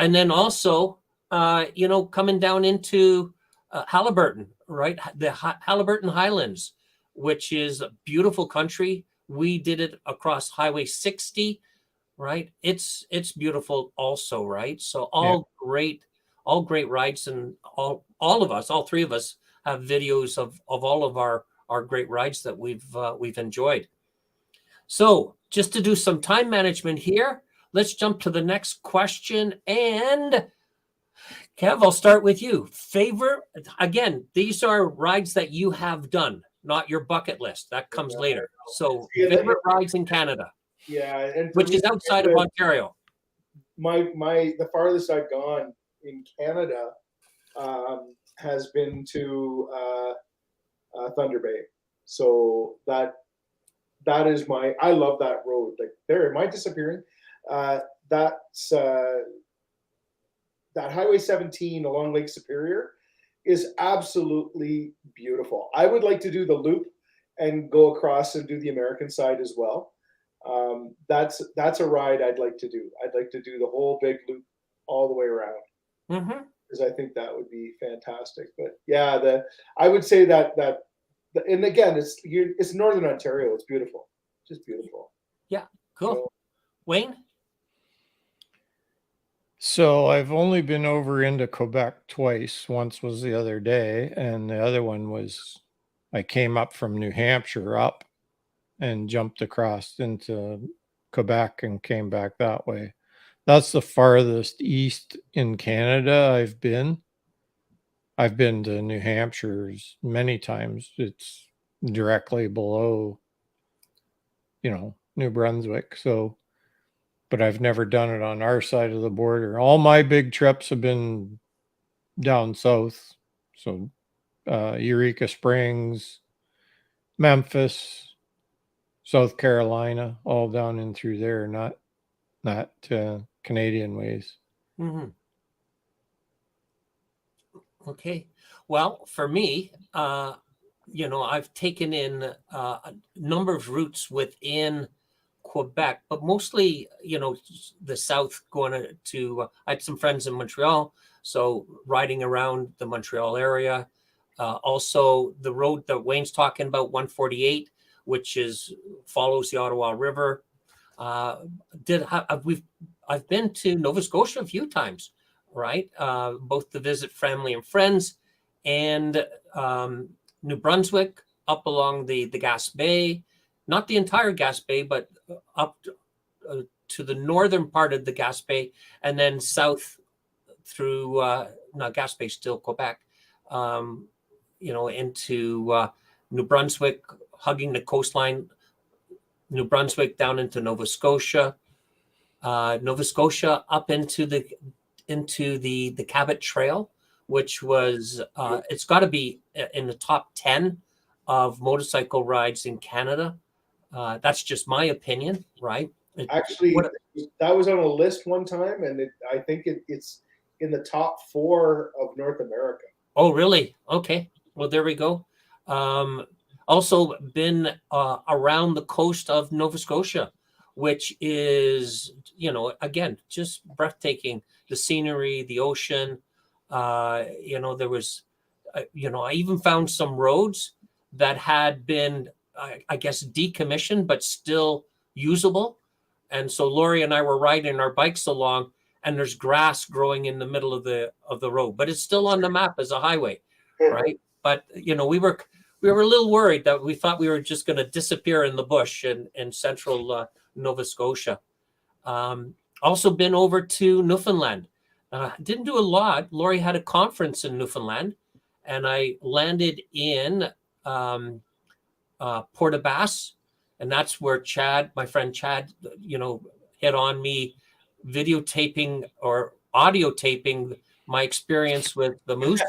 And then also, coming down into Haliburton, right? The Haliburton Highlands, which is a beautiful country. We did it across Highway 60, right? It's beautiful also, right? So all great rides, and all three of us have videos of all of our great rides that we've enjoyed. So just to do some time management here, let's jump to the next question. And Kev, I'll start with you. Favorite, again, these are rides that you have done, not your bucket list. That comes later. So favorite rides in Canada. Yeah, and which is outside of Ontario. The farthest I've gone in Canada has been to Thunder Bay. So that is I love that road. Like, there, am I disappearing? That's that Highway 17 along Lake Superior is absolutely beautiful. I would like to do the loop and go across and do the American side as well. That's a ride I'd like to do. I'd like to do the whole big loop all the way around, because I think that would be fantastic. But yeah, I would say that and again, it's Northern Ontario. It's beautiful, just beautiful. Yeah, cool. Wayne? So I've only been over into Quebec twice. Once was the other day, and the other one was I came up from New Hampshire up and jumped across into Quebec and came back that way. That's the farthest east in Canada I've been. I've been to New Hampshire's many times. It's directly below, New Brunswick. So, but I've never done it on our side of the border. All my big trips have been down south. So, Eureka Springs, Memphis, South Carolina, all down in through there, not Canadian ways. Mm-hmm. Okay. Well, for me, I've taken in a number of routes within Quebec, but mostly, the south going to I had some friends in Montreal, so riding around the Montreal area. Also, the road that Wayne's talking about, 148, which follows the Ottawa River. I've been to Nova Scotia a few times, right? Both to visit family and friends, and New Brunswick, up along the Gaspé, not the entire Gaspé, but up to the northern part of the Gaspé, and then south through not Gaspé, still Quebec, into New Brunswick, hugging the coastline, New Brunswick down into Nova Scotia, Nova Scotia up into the Cabot Trail, which was it's got to be in the top 10 of motorcycle rides in Canada. That's just my opinion, right? Actually, that was on a list one time, and I think it's in the top 4 of North America. Oh, really? Okay. Well, there we go. Also been around the coast of Nova Scotia, which is, again, just breathtaking. The scenery, the ocean. There was, I even found some roads that had been, I guess, decommissioned, but still usable. And so Lori and I were riding our bikes along, and there's grass growing in the middle of the road, but it's still on the map as a highway, right? But we were a little worried that we thought we were just going to disappear in the bush in central Nova Scotia. Also been over to Newfoundland. Didn't do a lot. Lori had a conference in Newfoundland, and I landed in Port aux Basques, and that's where my friend Chad, hit on me videotaping or audio taping my experience with the moose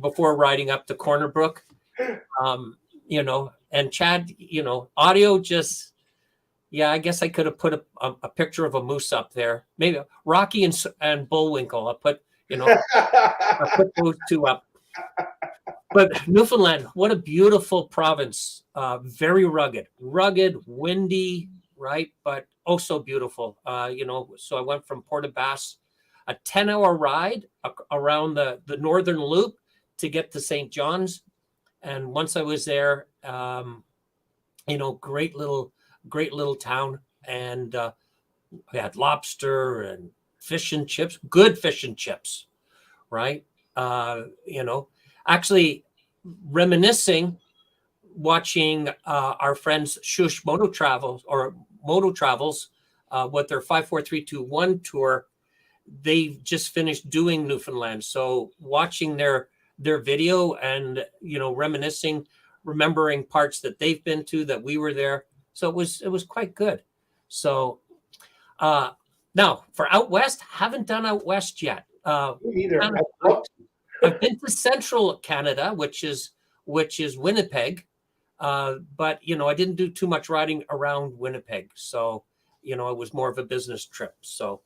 before riding up to Corner Brook. And Chad, audio just, I guess I could have put a picture of a moose up there. Maybe Rocky and Bullwinkle. I put those two up. But Newfoundland, what a beautiful province. Very rugged, windy, right? But oh, so beautiful. So I went from Port aux Basques, a 10-hour ride around the northern loop to get to St. John's. And once I was there, great little town. And we had lobster and fish and chips, good fish and chips, right? Actually reminiscing, watching our friends Shush Moto Travels with their 54321 tour. They've just finished doing Newfoundland, so watching their video and reminiscing, remembering parts that they've been to, that we were there. So it was quite good. So now for out west, haven't done out west yet. Me either. I've been to central Canada, which is Winnipeg, but I didn't do too much riding around Winnipeg. So it was more of a business trip. So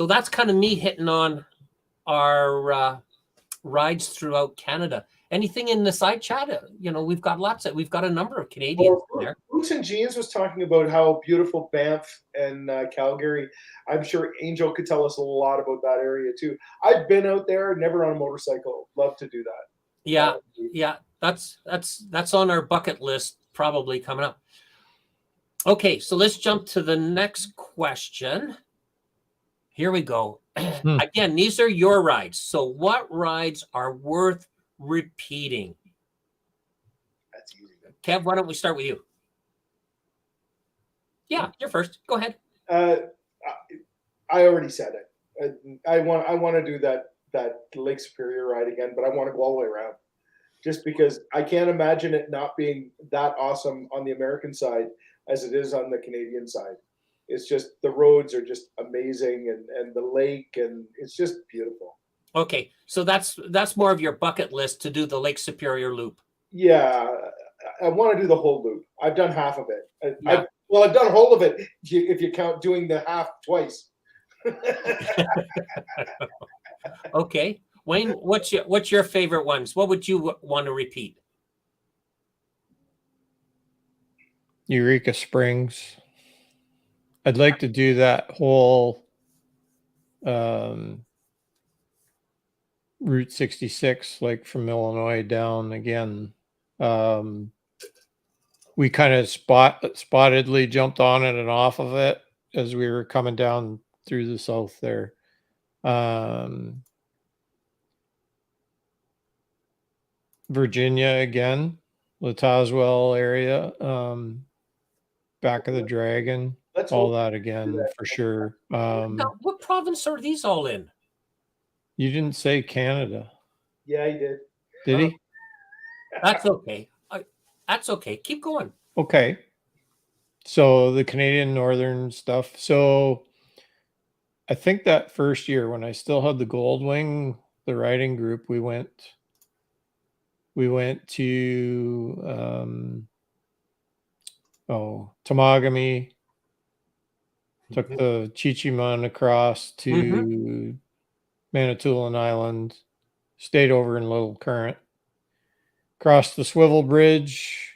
that's kind of me hitting on our rides throughout Canada. Anything in the side chat? We've got a number of Canadians there. Boots and Jeans was talking about how beautiful Banff and Calgary. I'm sure Angel could tell us a lot about that area too. I've been out there, never on a motorcycle. Love to do that. Yeah. That's on our bucket list, probably coming up. Okay, so let's jump to the next question. Here we go. Again, these are your rides. So what rides are worth repeating? That's easy. Kev, why don't we start with you? Yeah, you're first. Go ahead. I already said it. I want to do that Lake Superior ride again, but I want to go all the way around. Just because I can't imagine it not being that awesome on the American side as it is on the Canadian side. It's just, the roads are just amazing, and the lake, and it's just beautiful. Okay, so that's more of your bucket list, to do the Lake Superior loop. Yeah, I want to do the whole loop. I've done half of it. Yeah. I've done whole of it if you count doing the half twice. Okay, Wayne, what's your favorite ones? What would you want to repeat? Eureka Springs. I'd like to do that whole Route 66, like from Illinois down again. We kind of spottedly jumped on it and off of it as we were coming down through the south there. Virginia again, the Tazewell area. Back of the Dragon, Let's all hope that we do again that. for sure. Now, what province are these all in? You didn't say Canada, Yeah, he did. did he? That's okay. That's okay. Keep going. Okay. So the Canadian Northern stuff. So I think that first year when I still had the Goldwing, the riding group, we went to Temagami, took the Chichiman across to Manitoulin Island, stayed over in Little Current, crossed the Swivel Bridge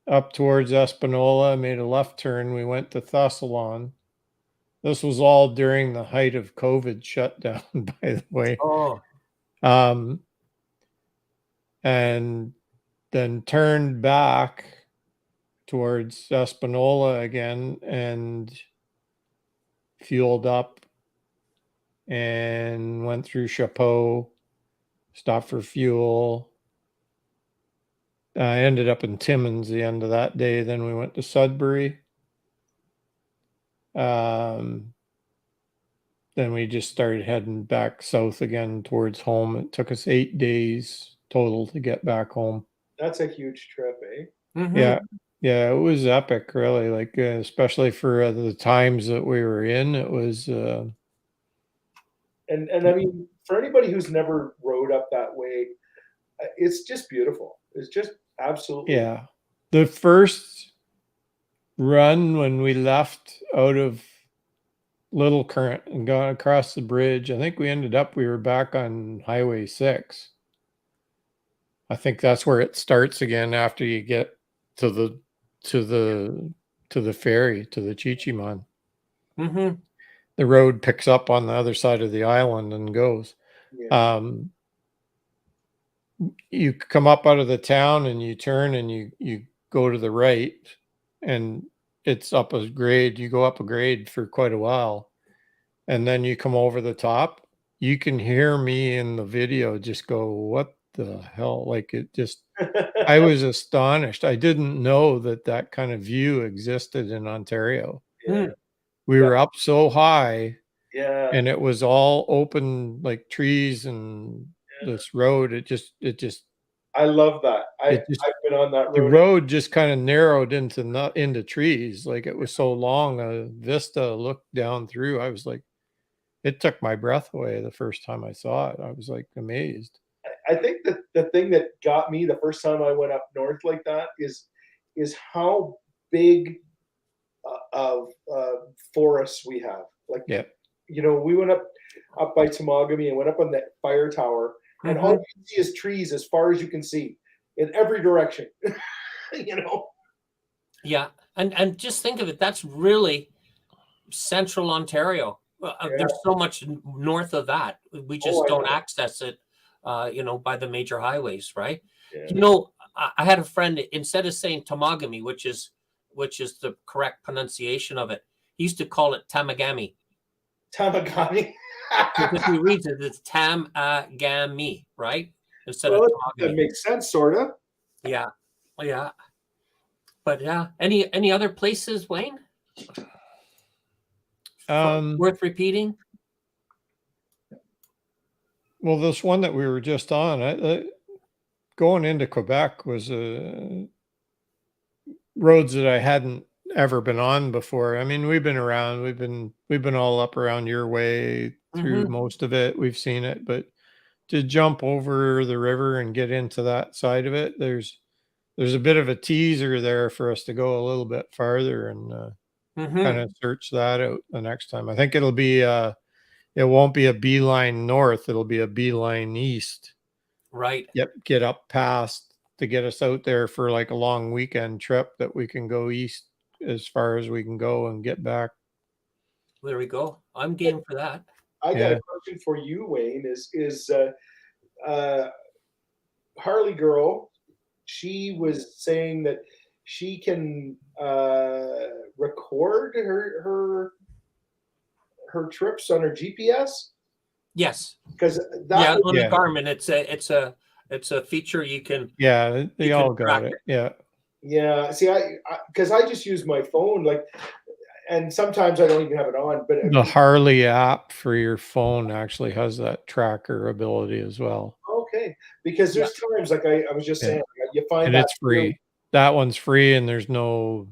up towards Espanola, made a left turn. We went to Thessalon. This was all during the height of COVID shutdown, by the way. Oh, And then turned back towards Espanola again and fueled up and went through Chapeau, stopped for fuel. I ended up in Timmins the end of that day. Then we went to Sudbury. Then we just started heading back south again towards home. It took us 8 days total to get back home. That's a huge trip, eh? Yeah. Yeah, it was epic, really. Like, especially for the times that we were in, it was. And I mean, for anybody who's never rode up that way, it's just beautiful. It's just absolutely. Yeah. The first run when we left out of Little Current and got across the bridge, I think we were back on Highway 6. I think that's where it starts again after you get to the ferry, to the Chichiman. The road picks up on the other side of the island and goes. Yeah. You come up out of the town and you turn and you go to the right, and it's up a grade. You go up a grade for quite a while, and then you come over the top. You can hear me in the video just go, "What the hell?" Like, it just, I was astonished. I didn't know that kind of view existed in Ontario. Yeah. We were up so high, Yeah. and it was all open, like trees and this road. It just I love that. I've been on that road. the road just kind of narrowed into trees. Like, it was so long a vista looked down through. I was like, it took my breath away the first time I saw it. I was like amazed. I think that the thing that got me the first time I went up north like that is how big of forests we have. Like, Yeah. you know, we went up by Temagami and went up on that fire tower, and all you can see is trees as far as you can see in every direction. You know. Yeah, and just think of it. That's really central Ontario. There's so much north of that. We just don't access it, by the major highways, right? Yeah. You know, I had a friend, instead of saying Temagami, which is the correct pronunciation of it, he used to call it Tamagami. Tamagami. Because he reads it, it's Tamagami, right? Instead of That Temagami. makes sense, sort of. Yeah. But yeah, any other places, Wayne? Worth repeating? Well, this one that we were just on, going into Quebec was roads that I hadn't ever been on before. I mean, we've been around, we've been all up around your way through most of it. We've seen it, but to jump over the river and get into that side of it, there's a bit of a teaser there for us to go a little bit farther and kind of search that out the next time. I think it'll be it won't be a beeline north, it'll be a beeline east. Right. Yep, get up past to get us out there for like a long weekend trip that we can go east as far as we can go and get back. There we go. I'm game for that. I got a question for you, Wayne. Is Harley girl? She was saying that she can record her trips on her GPS. Yes. Because on the Garmin, it's a feature you can. Yeah, they all can got it. Yeah. Yeah. See, because I just use my phone, like, and sometimes I don't even have it on. But The Harley app for your phone actually has that tracker ability as well. okay, because Yeah. there's times like I was just Yeah. saying, you find And that it's free. That one's free, and there's no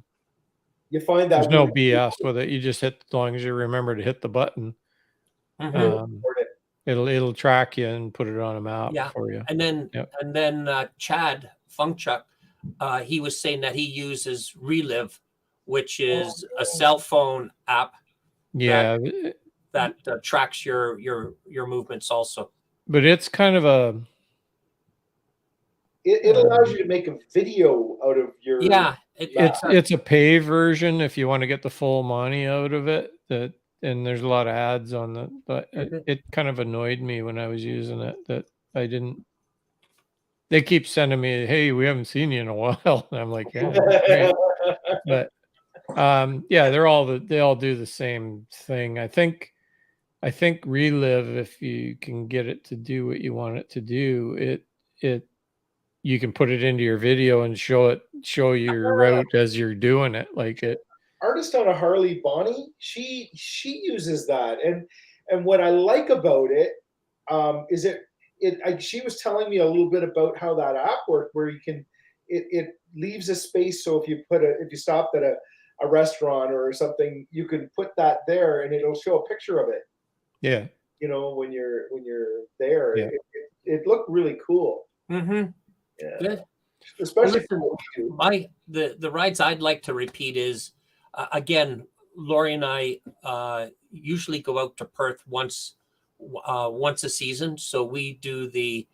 you find that no really BS with it. You just hit, as long as you remember to hit the button, Mhm. important. it'll track you and put it on a map Yeah. for you. And then Yep. Chad Funkchuck, he was saying that he uses Relive, which is a cell phone app Yeah, that tracks your movements also. but it's kind of a It allows you to make a video out of your Yeah, it's a pay version if you want to get the full money out of it. That and there's a lot of ads on the, but it kind of annoyed me when I was using it that I didn't. They keep sending me, "Hey, we haven't seen you in a while." And I'm like, "Yeah, great." But yeah, they all do the same thing. I think Relive, if you can get it to do what you want it to do, it you can put it into your video and show your route as you're doing it. Like it. Artist on a Harley, Bonnie, she uses that, and what I like about it is she was telling me a little bit about how that app worked, where you can it leaves a space, so if you stopped at a restaurant or something, you can put that there, and it'll show a picture of it. Yeah. You know, when you're there, Yeah. it looked really cool. Mm-hmm. Yeah. Good. Especially Well, listen, the rides I'd like to repeat is again, Lori and I usually go out to Perth once a season. So we do the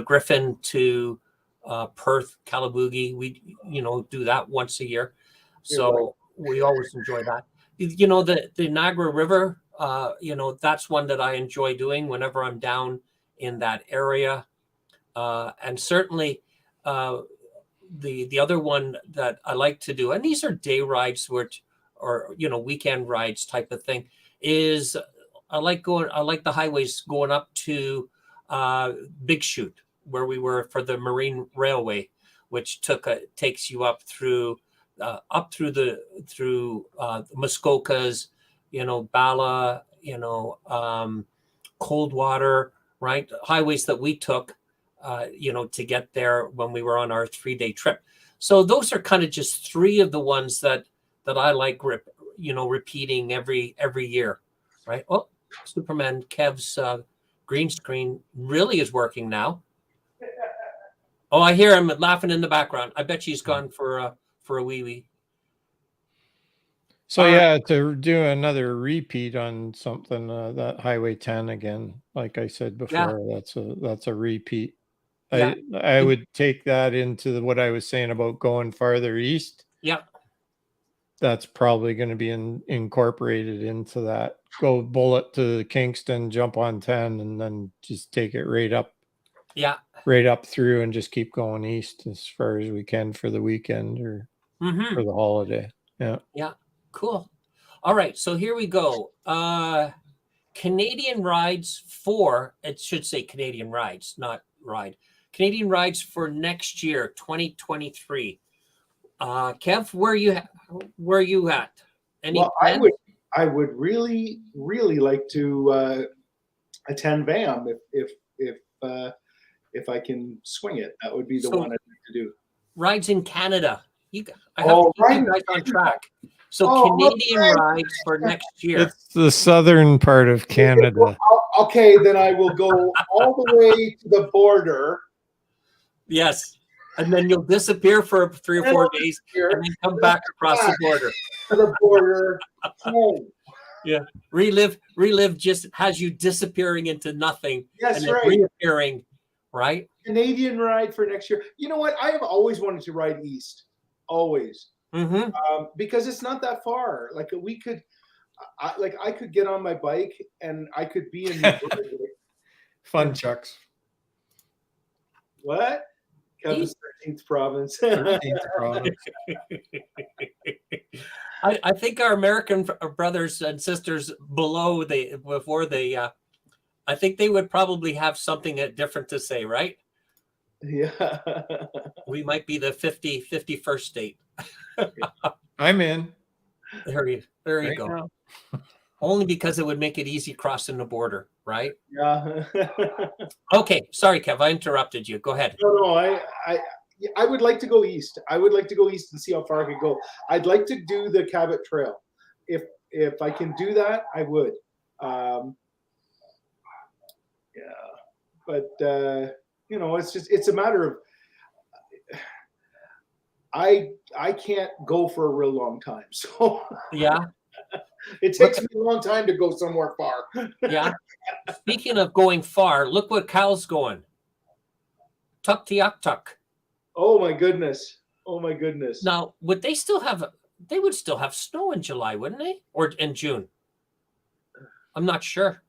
Griffin to Perth, Calabugie. We do that once a year. So we always enjoy that. The Niagara River. That's one that I enjoy doing whenever I'm down in that area, and certainly. The other one that I like to do, and these are day rides, or weekend rides type of thing, is I like the highways going up to Big Shoot, where we were for the Marine Railway, which takes you up through the Muskokas, Bala, Coldwater, right? Highways that we took to get there when we were on our 3-day trip. So those are kind of just three of the ones that I like, repeating every year, right? Oh, Superman Kev's green screen really is working now. Oh, I hear him laughing in the background. I bet she's gone for a wee wee. So yeah, to do another repeat on something, that Highway 10 again, like I said before, that's a repeat. Yeah. I would take that into what I was saying about going farther east. Yeah. That's probably going to be incorporated into that. Go bullet to Kingston, jump on 10, and then just take it right up. Yeah. Right up through and just keep going east as far as we can for the weekend or for the holiday. Yeah. Yeah. Cool. All right. So here we go. Canadian rides it should say Canadian rides, not ride. Canadian rides for next year, 2023. Kev, where are you at? I would really, really like to attend VAM if I can swing it. That would be the one I'd like to do. Rides in Canada. I have to keep you guys on track. So Canadian rides for next year. It's the southern part of Canada. Okay, then I will go all the way to the border. Yes. And then you'll disappear for 3 or 4 days and then come back across the border. To the border. Home. Yeah. Relive just has you disappearing into nothing. Yes, and then right. Reappearing, right? Canadian ride for next year. You know what? I have always wanted to ride east. Always. Because it's not that far. Like I could get on my bike and I could be in New Brunswick. Fun chucks. What? Kevin's 13th province. 13th province. I think our American brothers and sisters I think they would probably have something different to say, right? Yeah. We might be the 51st state. I'm in. There you Right go. now. Only because it would make it easy crossing the border, right? Yeah. Okay, sorry, Kev, I interrupted you. Go ahead. No, I would like to go east. I would like to go east and see how far I could go. I'd like to do the Cabot Trail. If I can do that, I would. Yeah, but it's a matter of I can't go for a real long time, so Yeah, it takes me a long time to go somewhere far. yeah. Speaking of going far, look what Cal's going. Tuktoyaktuk. Oh my goodness! Oh my goodness! Now, would they still have? They would still have snow in July, wouldn't they? Or in June? I'm not sure.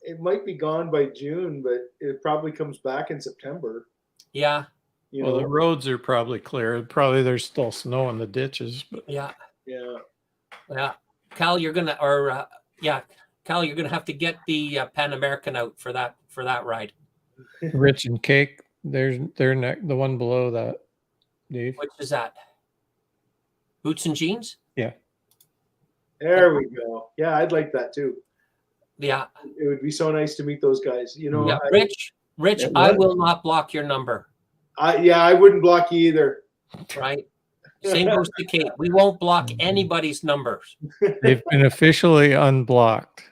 It might be gone by June, but it probably comes back in September. Yeah, You Well, know? the roads are probably clear. Probably there's still snow in the ditches, but yeah, Yeah. yeah. Cal, you're gonna, Cal, you're gonna have to get the Pan American out for that ride. Rich and Cake, they're the one below that, Dave. Which is that? Boots and jeans? Yeah. There we go. Yeah, I'd like that too. Yeah, It would be so nice to meet those guys. You know, yeah. Rich, Yeah, I what? will not block your number. I wouldn't block you either. Right? Same goes to Kate. We won't block anybody's numbers. They've been officially unblocked.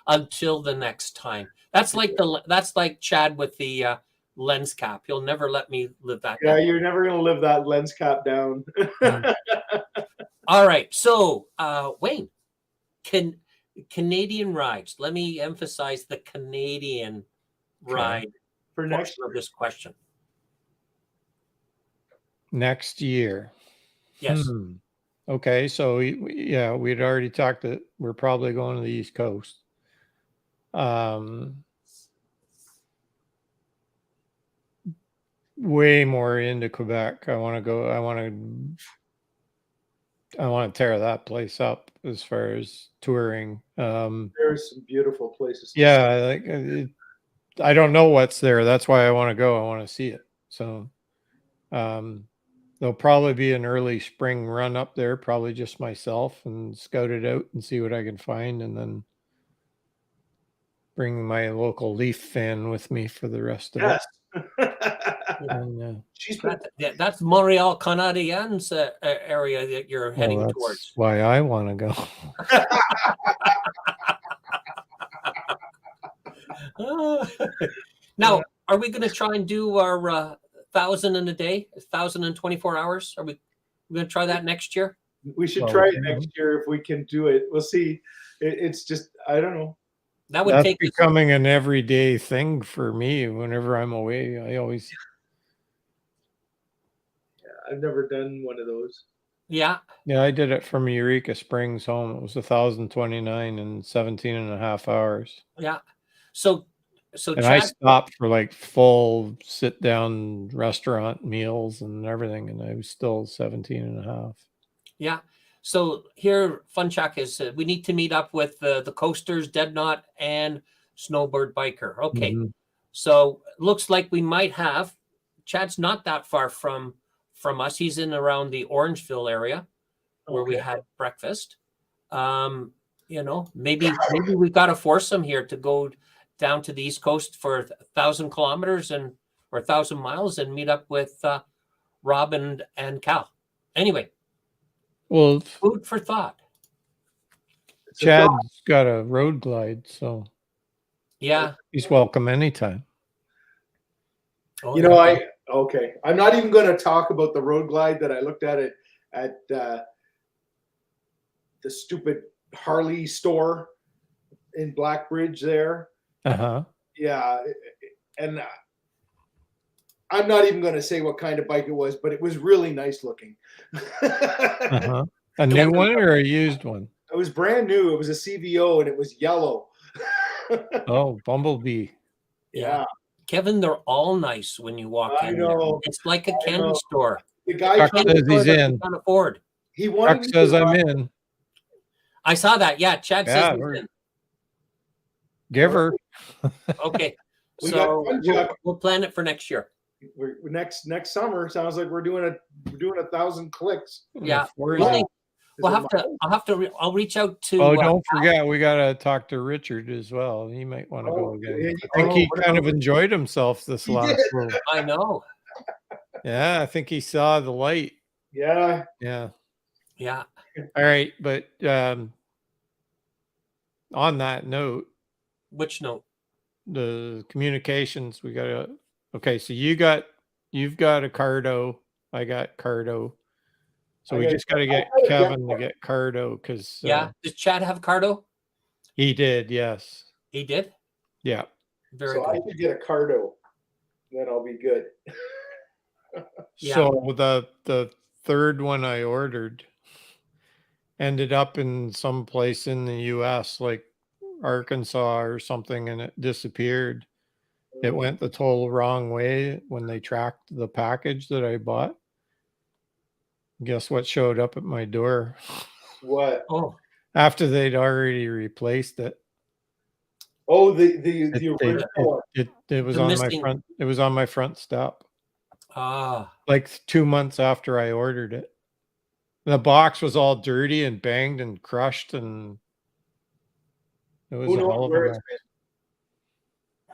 Until the next time. That's like Chad with the lens cap. He'll never let me live that Yeah, down. you're never gonna live that lens cap down. All right. So Wayne, Canadian rides. Let me emphasize the Canadian ride For next portion of this question. Next year. Yes. Okay, so we'd already talked that we're probably going to the East Coast. Way more into Quebec. I want to tear that place up as far as touring. there's some beautiful places. Yeah, I don't know what's there. That's why I want to go. I want to see it. So, there'll probably be an early spring run up there, probably just myself, and scout it out and see what I can find, and then bring my local Leaf fan with me for the rest of Yes. it. And, She's been, That's Montreal Canadiens area that you're heading that's towards. why I want to go. Now, are we going to try and do our 1,000 in a day, 1,000 in 24 hours? Are we going to try that next year? we should Well, try we it can. next year if we can do it. We'll see. It's just I don't know. That would That's take us, becoming an everyday thing for me. Whenever I'm away, I always I've never done one of those. yeah. I did it from Eureka Springs home. It was 1,029 in 17 and a half hours. Yeah. So And I Chad, stopped for like full sit down restaurant meals and everything, and I was still 17 and a half. yeah. So here, Funchak is we need to meet up with the Coasters, Dead Knot, and Snowbird Biker. Okay. Mhm. So looks like we might have Chad's not that far from us. He's in around the Orangeville area where we Okay. had breakfast. Maybe we've got a foursome here to go down to the East Coast for 1,000 kilometers or 1,000 miles and meet up with Rob and Cal. Anyway, Well, food for thought. It's a Chad's thought. got a road glide, so Yeah. he's welcome anytime. Oh, You know, yeah. I'm not even going to talk about the road glide that I looked at the stupid Harley store in Blackbridge there. Uh-huh. Yeah, and I'm not even going to say what kind of bike it was, but it was really nice looking. Uh-huh. A new one or a used one? It was brand new. It was a CVO and it was yellow. Oh, Bumblebee. Yeah, Kevin, they're all nice when you walk I in. know. It's like a I candy know. store. the guy Chuck told says me he's Store that in. you can't afford. he wanted Chuck me says to I'm buy- in. I saw that. Yeah, Chad Yeah, says he's we're- in. Give her. Okay. We got So one, we'll, Chuck. we'll plan it for next year. We're, next summer sounds like we're doing 1,000 clicks. Yeah. Forza. We'll, Is we'll it have to. I'll have to. I'll reach out to. Oh, don't forget, we got to talk to Richard as well. He might want to Oh, go again. yeah, I think he oh, kind of enjoyed himself this He last did. little. I know. Yeah, I think he saw the light. Yeah. Yeah. Yeah. All right, but on that note, Which note? the communications, we got to. Okay, so you've got a Cardo. I got Cardo. So I we gotta- just got to I get gotta Kevin to get Cardo because Yeah. Does Chad have Cardo? he did. Yes. He did. Yeah. Very So I good. could get a Cardo, then I'll be good. Yeah. So the third one I ordered ended up in some place in the US, like Arkansas or something, and it disappeared. It went the total wrong way when they tracked the package that I bought. Guess what showed up at my door What? Oh. after they'd already replaced it. Oh, the It, original one. it was The on missing- my front. It was on my front step. Ah. Like 2 months after I ordered it. The box was all dirty and banged and crushed, and it was Who a hell knows of where a it's mess.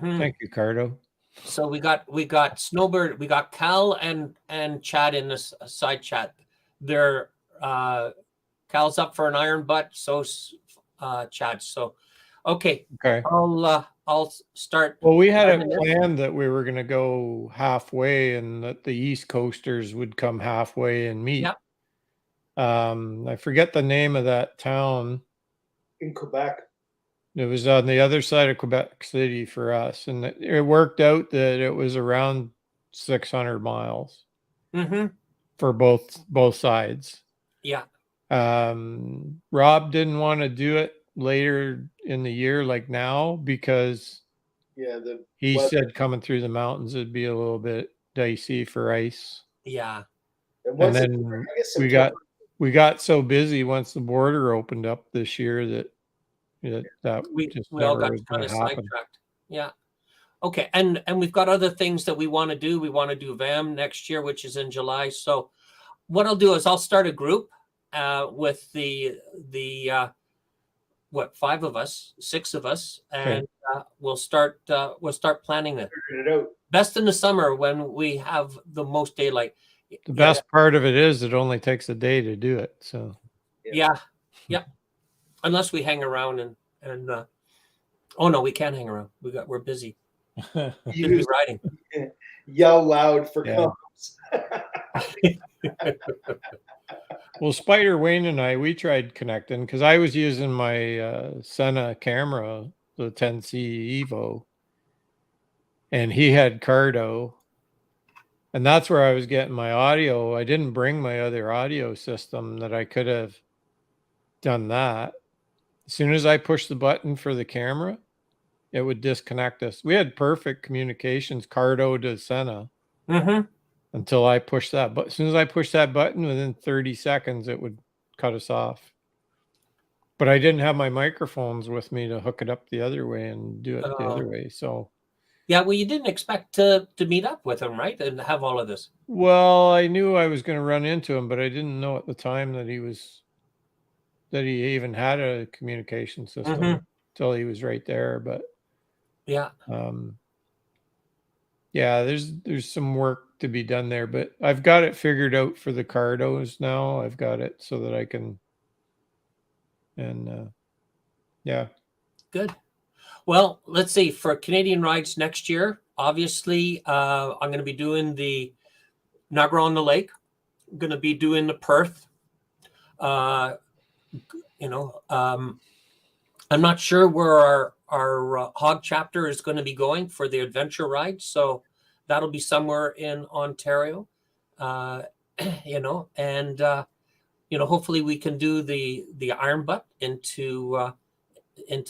been? Thank you, Cardo. So we got Snowbird, we got Cal and Chad in this side chat. They're Cal's up for an iron butt, so's Chad. So okay, Okay. I'll start. Well, we had Ivan a is- plan that we were going to go halfway, and that the East Coasters would come halfway and meet. Yep. I forget the name of that town. In Quebec. It was on the other side of Quebec City for us, and it worked out that it was around 600 miles Mm-hmm. for both sides. Yeah. Rob didn't want to do it later in the year, like now, because Yeah, he weather. said coming through the mountains it'd be a little bit dicey for ice. Yeah. And once it- then I guess we September. got so busy once the border opened up this year that We just all never got was kind going of to happen. sidetracked. Yeah. Okay, and we've got other things that we want to do. We want to do VAM next year, which is in July. So what I'll do is I'll start a group with the 5 of us, 6 of us, and we'll start planning it. Figuring it out. Best in the summer when we have the most daylight. The best part of it is it only takes a day to do it. So Yeah. Unless we hang around and oh no, we can't hang around. We're busy. We'll be Use, riding. yell loud for Yeah. comms. well, Spider Wayne and we tried connecting because I was using my Sena camera, the 10C Evo, and he had Cardo, and that's where I was getting my audio. I didn't bring my other audio system that I could have done that. As soon as I pushed the button for the camera, it would disconnect us. We had perfect communications, Cardo to Sena, Mm-hmm. until I pushed that. But as soon as I pushed that button, within 30 seconds, it would cut us off. But I didn't have my microphones with me to hook it up the other way and do it the other way. So, Yeah, well, you didn't expect to meet up with him, right? And have all of this. well, I knew I was going to run into him, but I didn't know at the time that he even had a communication system until he was right there. But Yeah. yeah, there's some work to be done there, but I've got it figured out for the Cardos now. I've got it so that I can, and yeah. Good. Well, let's see. For Canadian rides next year, obviously, I'm going to be doing the Niagara on the Lake. I'm going to be doing the Perth. I'm not sure where our hog chapter is going to be going for the adventure ride, so that'll be somewhere in Ontario. Hopefully we can do the Iron Butt into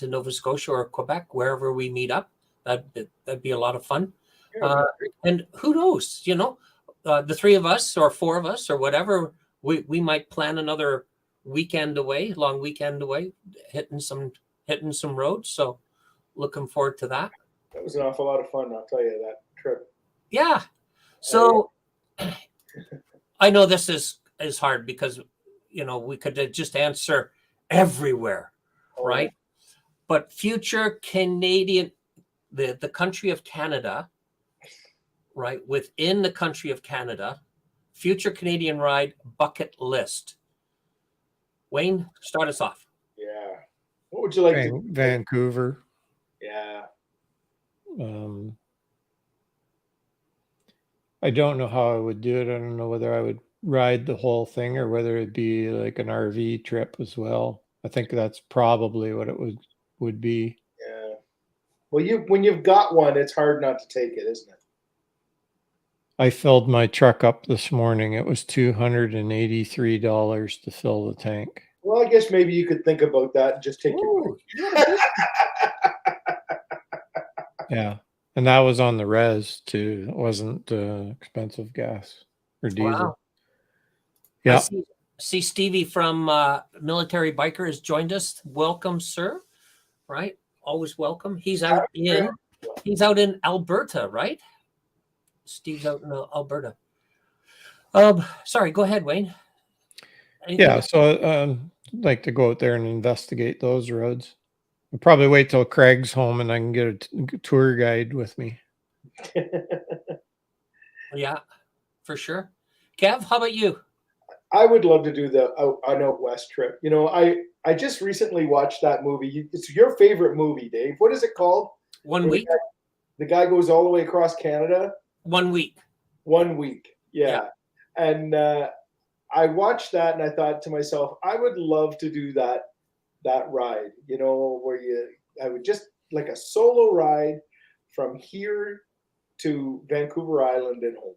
Nova Scotia or Quebec, wherever we meet up. That'd be a lot of fun. And who knows, the 3 of us or 4 of us or whatever, we might plan another long weekend away, hitting some roads. So looking forward to that. That was an awful lot of fun, I'll tell you, that trip. Yeah. So I know this is hard because we could just answer everywhere, right? But future Canadian, the country of Canada, right? Within the country of Canada, future Canadian ride bucket list. Wayne, start us off. Yeah. What would you like to do? Vancouver. Yeah. I don't know how I would do it. I don't know whether I would ride the whole thing or whether it'd be like an RV trip as well. I think that's probably what it would be. Yeah. Well, when you've got one, it's hard not to take it, isn't it? I filled my truck up this morning. It was $283 to fill the tank. Well, I guess maybe you could think about that and just take your. Yeah. And that was on the res too. It wasn't expensive gas or diesel. Wow. Yeah. I see Stevie from Military Biker has joined us. Welcome, sir. Right? Always welcome. He's out in Alberta, right? Steve's out in Alberta. Sorry, go ahead, Wayne. Anything Yeah, so I'd like to go out there and investigate those roads. I'll probably wait till Craig's home and I can get a tour guide with me. Yeah, for sure. Kev, how about you? I would love to do an out west trip. I just recently watched that movie. It's your favorite movie, Dave. What is it called? 1 week. The guy goes all the way across Canada. 1 week. 1 week. Yeah. And I watched that and I thought to myself, I would love to do that ride, where I would just like a solo ride from here to Vancouver Island and home.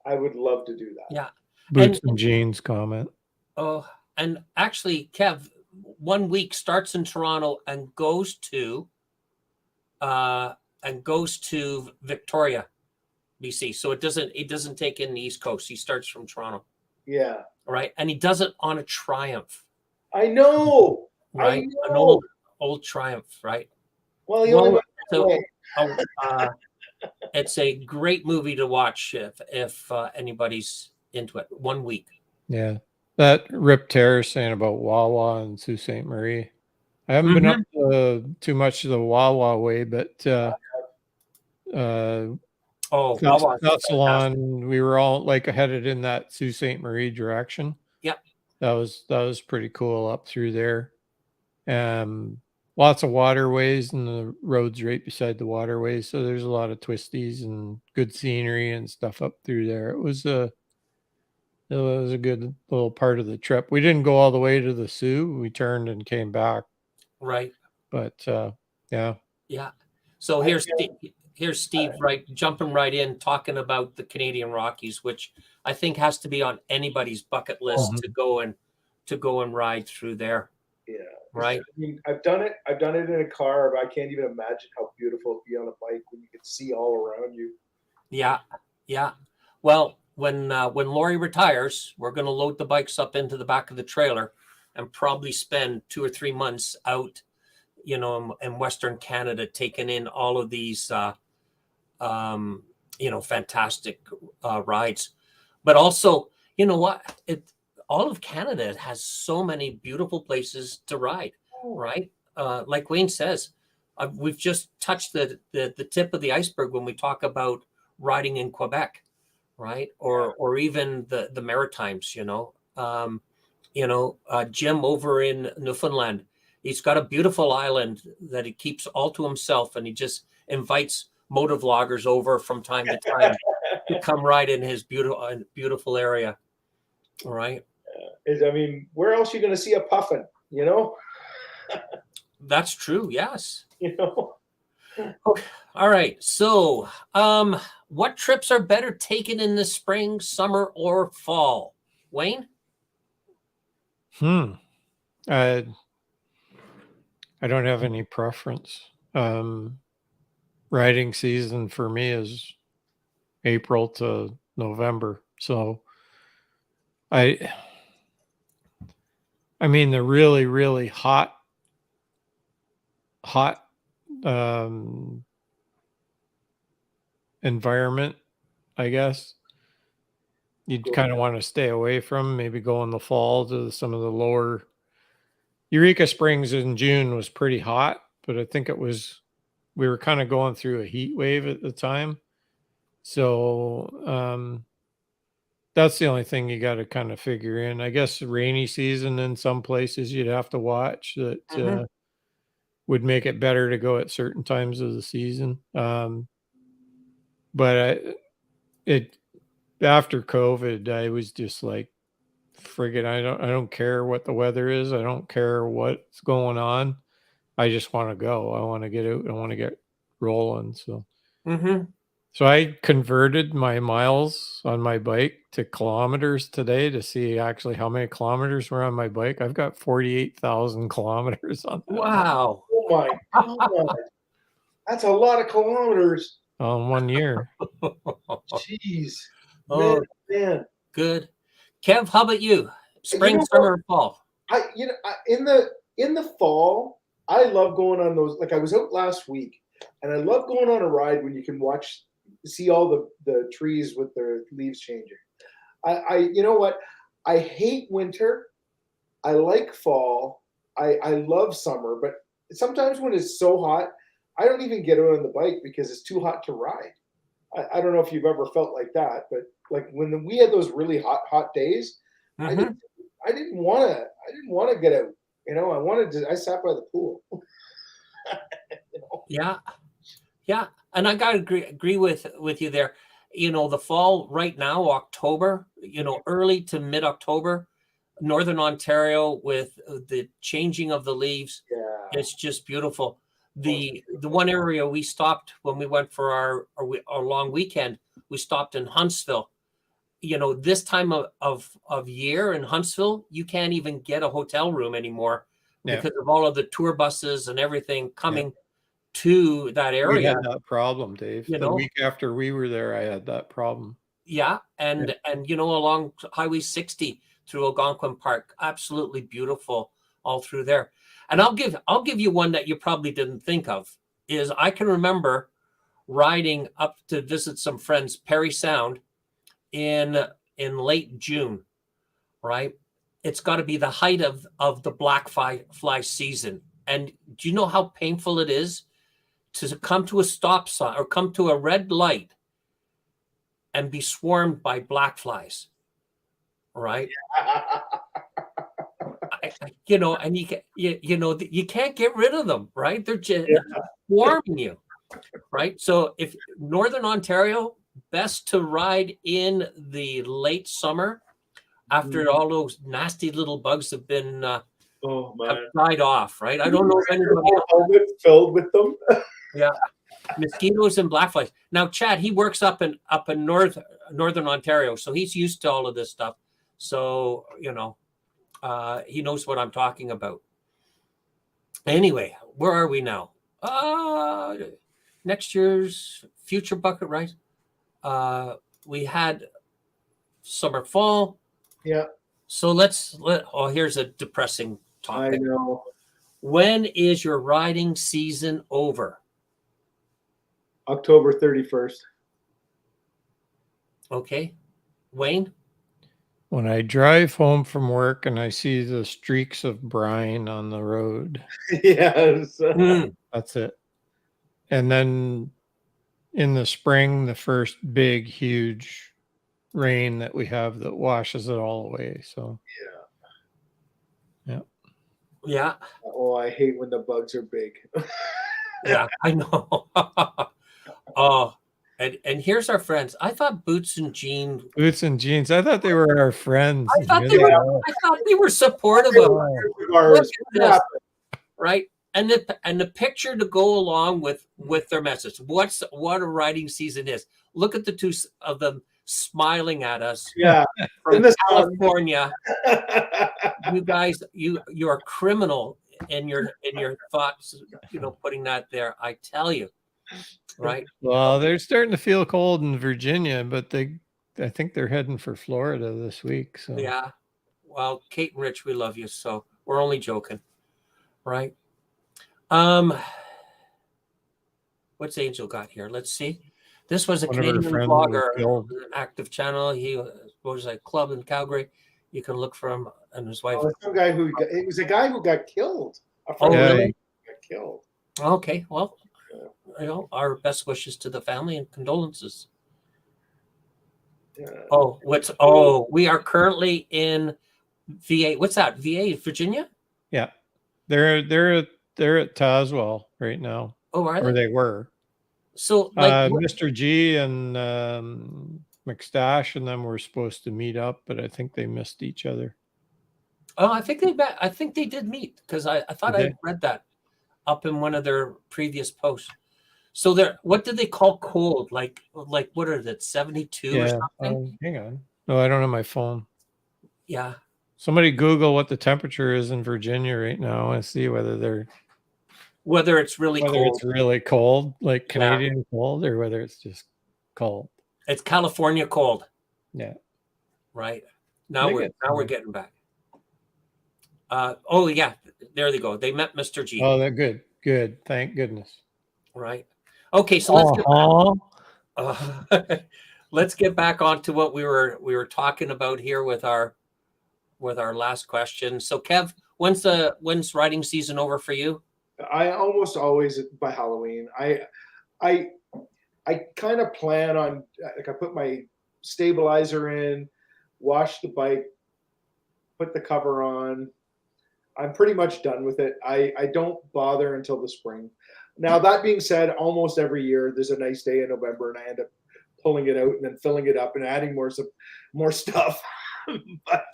I would love to do that. Yeah. Boots and jeans comment. Oh, and actually, Kev, 1 week starts in Toronto and goes to Victoria, BC. So it doesn't take in the East Coast. He starts from Toronto. Yeah. Right. And he does it on a Triumph. I know. Right. I know. An old Triumph, right? Well, he only it's a great movie to watch if anybody's into it. 1 week. Yeah. That Rip Terrace saying about Wawa and Sault Ste. Marie. I haven't been up too much of the Wawa way, but Salon, we were all like headed in that Sault Ste. Marie direction. Yep. That was pretty cool up through there. Lots of waterways and the roads right beside the waterways. So there's a lot of twisties and good scenery and stuff up through there. It was a good little part of the trip. We didn't go all the way to the Sioux. We turned and came back. Right. But yeah. Yeah. So here's Steve right jumping right in talking about the Canadian Rockies, which I think has to be on anybody's bucket list to go and ride through there. Yeah. Right. I mean, I've done it in a car, but I can't even imagine how beautiful it'd be on a bike when you can see all around you. Yeah. Yeah. Well, when Lori retires, we're going to load the bikes up into the back of the trailer and probably spend 2 or 3 months out, in Western Canada, taking in all of these, fantastic rides. But also, you know what? All of Canada has so many beautiful places to ride, right? Like Wayne says, we've just touched the tip of the iceberg when we talk about riding in Quebec, right? Or even the Maritimes, Jim over in Newfoundland, he's got a beautiful island that he keeps all to himself, and he just invites motovloggers over from time to time to come ride in his beautiful area. All right. Where else are you going to see a puffin? That's true. Yes. Okay. All right. So, what trips are better taken in the spring, summer, or fall? Wayne? I don't have any preference. Riding season for me is April to November. So the really, really hot environment, I guess. You'd Cool. kind of want to stay away from, maybe go in the fall to some of the lower. Eureka Springs in June was pretty hot, but I think we were kind of going through a heat wave at the time. So that's the only thing you got to kind of figure in. I guess rainy season in some places you'd have to watch that Mhm. would make it better to go at certain times of the season. But it after COVID, I was just like, friggin', I don't care what the weather is. I don't care what's going on. I just want to go. I want to get out. I want to get rolling. Mhm. So I converted my miles on my bike to kilometers today to see actually how many kilometers were on my bike. I've got 48,000 kilometers on that Wow. Oh my God. That's a lot of kilometers. on 1 year. Jeez. Oh, Man. good. Kev, how about you? Spring, know summer, and fall. In the fall, I love going on those. Like I was out last week, and I love going on a ride when you can see all the trees with their leaves changing. You know what? I hate winter. I like fall. I love summer, but sometimes when it's so hot, I don't even get out on the bike because it's too hot to ride. I don't know if you've ever felt like that, but like when we had those really hot days, I Mhm. didn't I didn't want to get out. I sat by the pool. You know? Yeah. Yeah. And I gotta agree with you there. The fall right now, October, early to mid-October, Northern Ontario with the changing of the leaves, Yeah. it's just beautiful. Most The one area we stopped when we went for our long weekend, we stopped in Huntsville. This time of year in Huntsville, you can't even get a hotel room anymore Yeah. because of all of the tour buses and everything Yeah. coming to that We area. had that problem, Dave. You The know, week after we were there, I had that problem. yeah, Yeah. and along Highway 60 through Algonquin Park, absolutely beautiful all through there. And I'll give you one that you probably didn't think of. Is I can remember riding up to visit some friends, Perry Sound, in late June, right? It's got to be the height of the black fly season. And do you know how painful it is to come to a stop sign or come to a red light and be swarmed by black flies, right? And you can't get rid of them, right? They're just Yeah. swarming you, right? So if Northern Ontario, best to ride in the late summer after all those nasty little bugs have been Oh have man. died off, right? I don't know if anybody else. Helmet filled with them. Yeah, mosquitoes and black flies. Now, Chad, he works up in northern Ontario, so he's used to all of this stuff. So he knows what I'm talking about. Anyway, where are we now? Next year's future bucket ride. We had summer, fall. Yeah, So here's a depressing I topic. know. When is your riding season over? October 31st. Okay. Wayne? When I drive home from work and I see the streaks of brine on the road, Yes. that's it. And then in the spring, the first big, huge rain that we have that washes it all away. So, Yeah. Oh, I hate when the bugs are big. Yeah, I know. Oh, and here's our friends. I thought Boots and Jean. boots and jeans. I thought they were our friends. I thought man. they were supportive of Ours. this, right? And the picture to go along with their message. What a riding season is. Look at the two of them smiling at us Yeah. from In the sun. California. You guys, you're a criminal in your thoughts. Putting that there. I tell you, right? Well, they're starting to feel cold in Virginia, but I think they're heading for Florida this week. So Yeah. Well, Kate and Rich, we love you, so we're only joking, right? What's Angel got here? Let's see. This was a One of her Canadian friends was vlogger, killed. an active channel. He was a club in Calgary. You can look for him and his wife. Oh, some guy it was a guy who got killed. A Oh, friend of really? mine got killed. Okay, well, our best wishes to the family and condolences. Yeah. We are currently in VA. What's that? VA, Virginia? Yeah, they're at Tazewell right now, Oh, are or they? they were. So, like, Mr. G and McStash and them were supposed to meet up, but I think they missed each other. oh, I think they met. I think they did meet because I thought Did I they? read that up in one of their previous posts. So what did they call cold? Like what are that? 72 or Yeah. something? Hang on. No, I don't have my phone. Yeah. Somebody Google what the temperature is in Virginia right now and see whether Whether it's really cold. it's really cold, like Yeah. Canadian cold, or whether it's just cold. It's California cold. Yeah. Right. Now They we're get getting back. Oh yeah, there they go. They met Mr. G. Oh, they're good. Good. Thank goodness. Right. Okay, so let's get Uh-huh. let's get back onto what we were talking about here with our last question. So Kev, when's riding season over for you? I almost always by Halloween. I kind of plan on, like, I put my stabilizer in, wash the bike, put the cover on. I'm pretty much done with it. I don't bother until the spring. Now, that being said, almost every year there's a nice day in November and I end up pulling it out and then filling it up and adding more stuff. but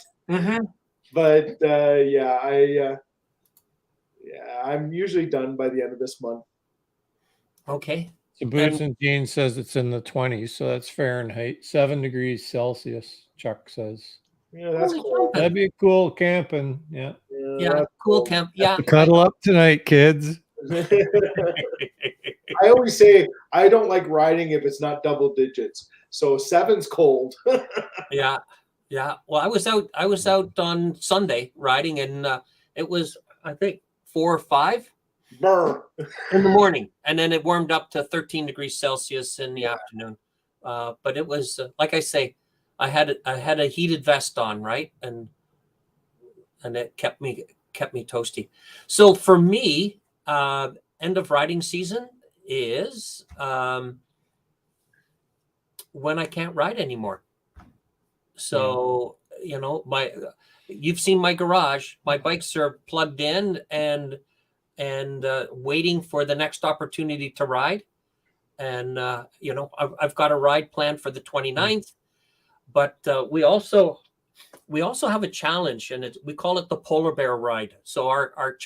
I'm usually done by the end of this month. Okay. So Boots and Jeans says it's in the 20s, so that's Fahrenheit, 7 degrees Celsius, Chuck says. Yeah, that's Holy cool. That'd be cool camping. Yeah. Yeah, that's cool camp. Yeah. Cuddle up tonight, kids. I always say I don't like riding if it's not double digits. So 7's cold. Yeah. Yeah. Well, I was out on Sunday riding and it was, I think, 4 or 5 Brr. in the morning, and then it warmed up to 13 degrees Celsius in the afternoon. But it was like I say, I had a heated vest on, right, and it kept me toasty. So for me, end of riding season is when I can't ride anymore. So you've seen my garage. My bikes are plugged in and waiting for the next opportunity to ride. And I've got a ride planned for the 29th, but we also have a challenge, and we call it the Polar Bear Ride. So our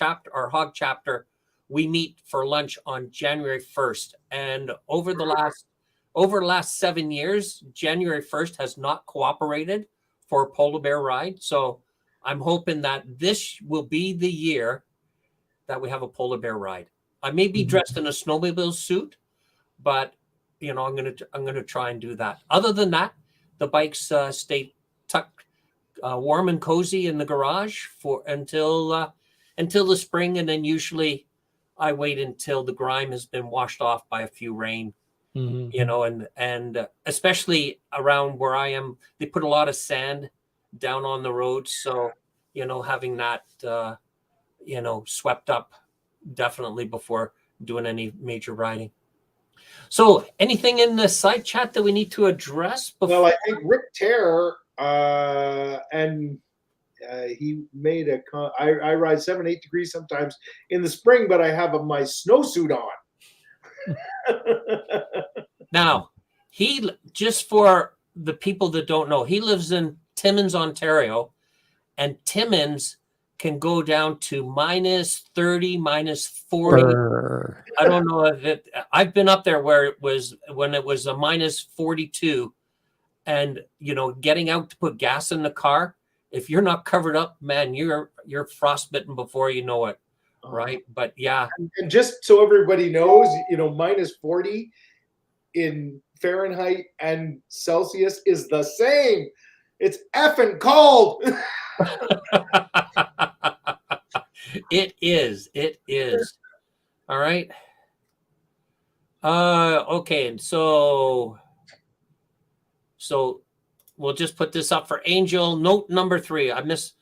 hog chapter, we meet for lunch on January 1st, and over the last 7 years, January 1st has not cooperated for a Polar Bear Ride. So I'm hoping that this will be the year that we have a Polar Bear Ride. I may be dressed in a snowmobile suit, but I'm gonna try and do that. Other than that, the bikes stay tucked, warm and cozy in the garage until the spring, and then usually I wait until the grime has been washed off by a few rain. And especially around where I am, they put a lot of sand down on the road, so having that swept up definitely before doing any major riding. So anything in the side chat that we need to address before? Well, I think Rick Terror and he made I ride 7-8 degrees sometimes in the spring, but I have my snowsuit on. Now, just for the people that don't know, he lives in Timmins, Ontario, and Timmins can go down to -30, -40. I don't know if I've been up there when it was a -42, and getting out to put gas in the car, if you're not covered up, man, you're frostbitten before you know it, right? But yeah. And just so everybody knows, -40 in Fahrenheit and Celsius is the same. It's effing cold. It is. All right. Okay, and so we'll just put this up for Angel. Note number 3. I must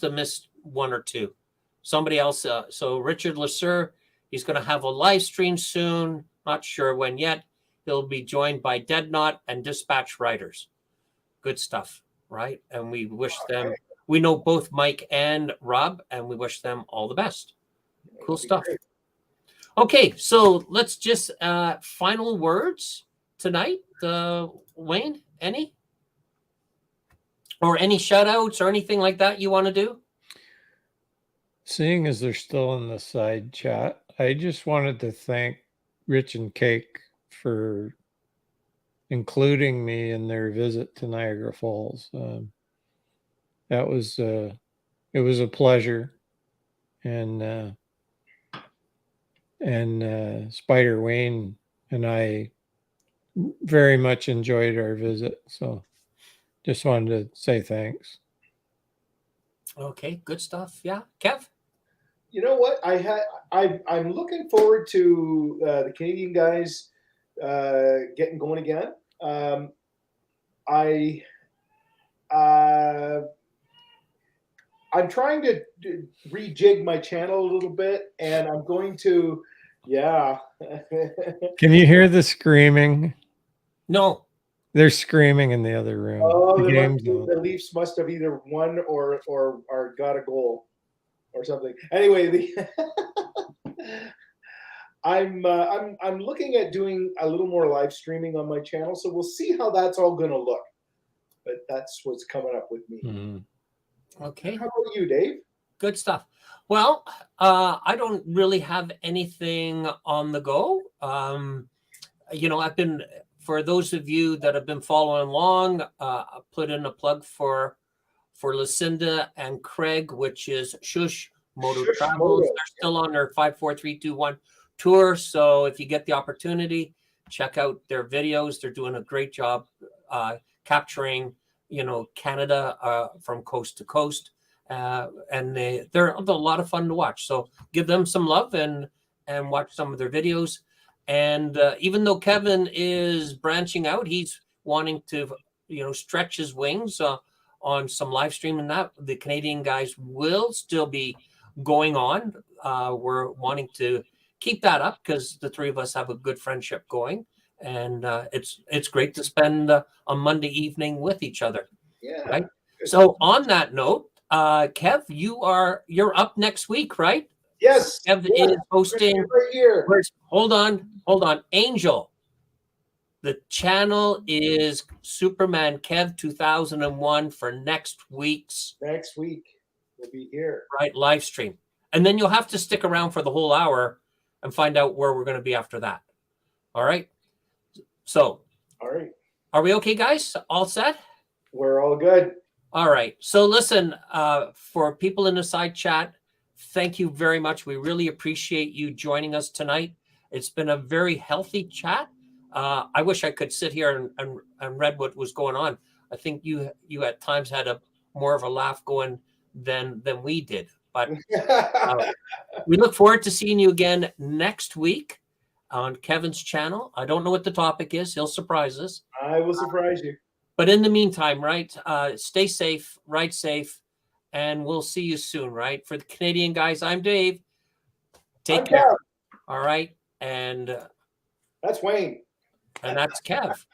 have missed one or two. Somebody else. So Richard Lasser, he's going to have a live stream soon. Not sure when yet. He'll be joined by Dead Knot and Dispatch Writers. Good stuff, right? And we wish them. We know both Mike and Rob, and we wish them all the best. Cool stuff. Great. Okay, so let's just final words tonight. Wayne, any? Or any shout outs or anything like that you want to do? Seeing as they're still in the side chat, I just wanted to thank Rich and Cake for including me in their visit to Niagara Falls. That was it was a pleasure, and Spider Wayne and I very much enjoyed our visit. So just wanted to say thanks. Okay, good stuff. Yeah, Kev. You know what? I'm looking forward to the Canadian guys getting going again. I'm trying to rejig my channel a little bit, and I'm going to, yeah. Can you hear the screaming? No. They're screaming in the other room. Oh, The the Leafs must have either won or got a goal or something. Anyway, I'm looking at doing a little more live streaming on my channel, so we'll see how that's all going to look. But that's what's coming up with me. Mhm. Okay. How about you, Dave? Good stuff. Well, I don't really have anything on the go. I've been, for those of you that have been following along, I put in a plug for Lucinda and Craig, which is Shush Moto Shush Travels. Moto. They're still on their 54321 tour. So if you get the opportunity, check out their videos. They're doing a great job capturing, Canada from coast to coast. And they're a lot of fun to watch. So give them some love and watch some of their videos. And even though Kevin is branching out, he's wanting to, stretch his wings on some live stream, and that the Canadian guys will still be going on. We're wanting to keep that up because the three of us have a good friendship going, and it's great to spend a Monday evening with each other. Yeah. Right. So on that note, Kev, you're up next week, right? Yes. Kev is hosting. Right here. Hold on. Angel. The channel is Superman Kev 2001 for next week's Next week we'll be here. right live stream. And then you'll have to stick around for the whole hour and find out where we're going to be after that. All right. So, All right. are we okay, guys? All set? We're all good. All right. So listen, for people in the side chat, thank you very much. We really appreciate you joining us tonight. It's been a very healthy chat. I wish I could sit here and read what was going on. I think you at times had a more of a laugh going than we did. But we look forward to seeing you again next week on Kevin's channel. I don't know what the topic is. He'll surprise us. I will surprise you. But in the meantime, right, stay safe, ride safe, and we'll see you soon, right? For the Canadian guys, I'm Dave. Take care. Kev. All right. And That's Wayne. that's Kev.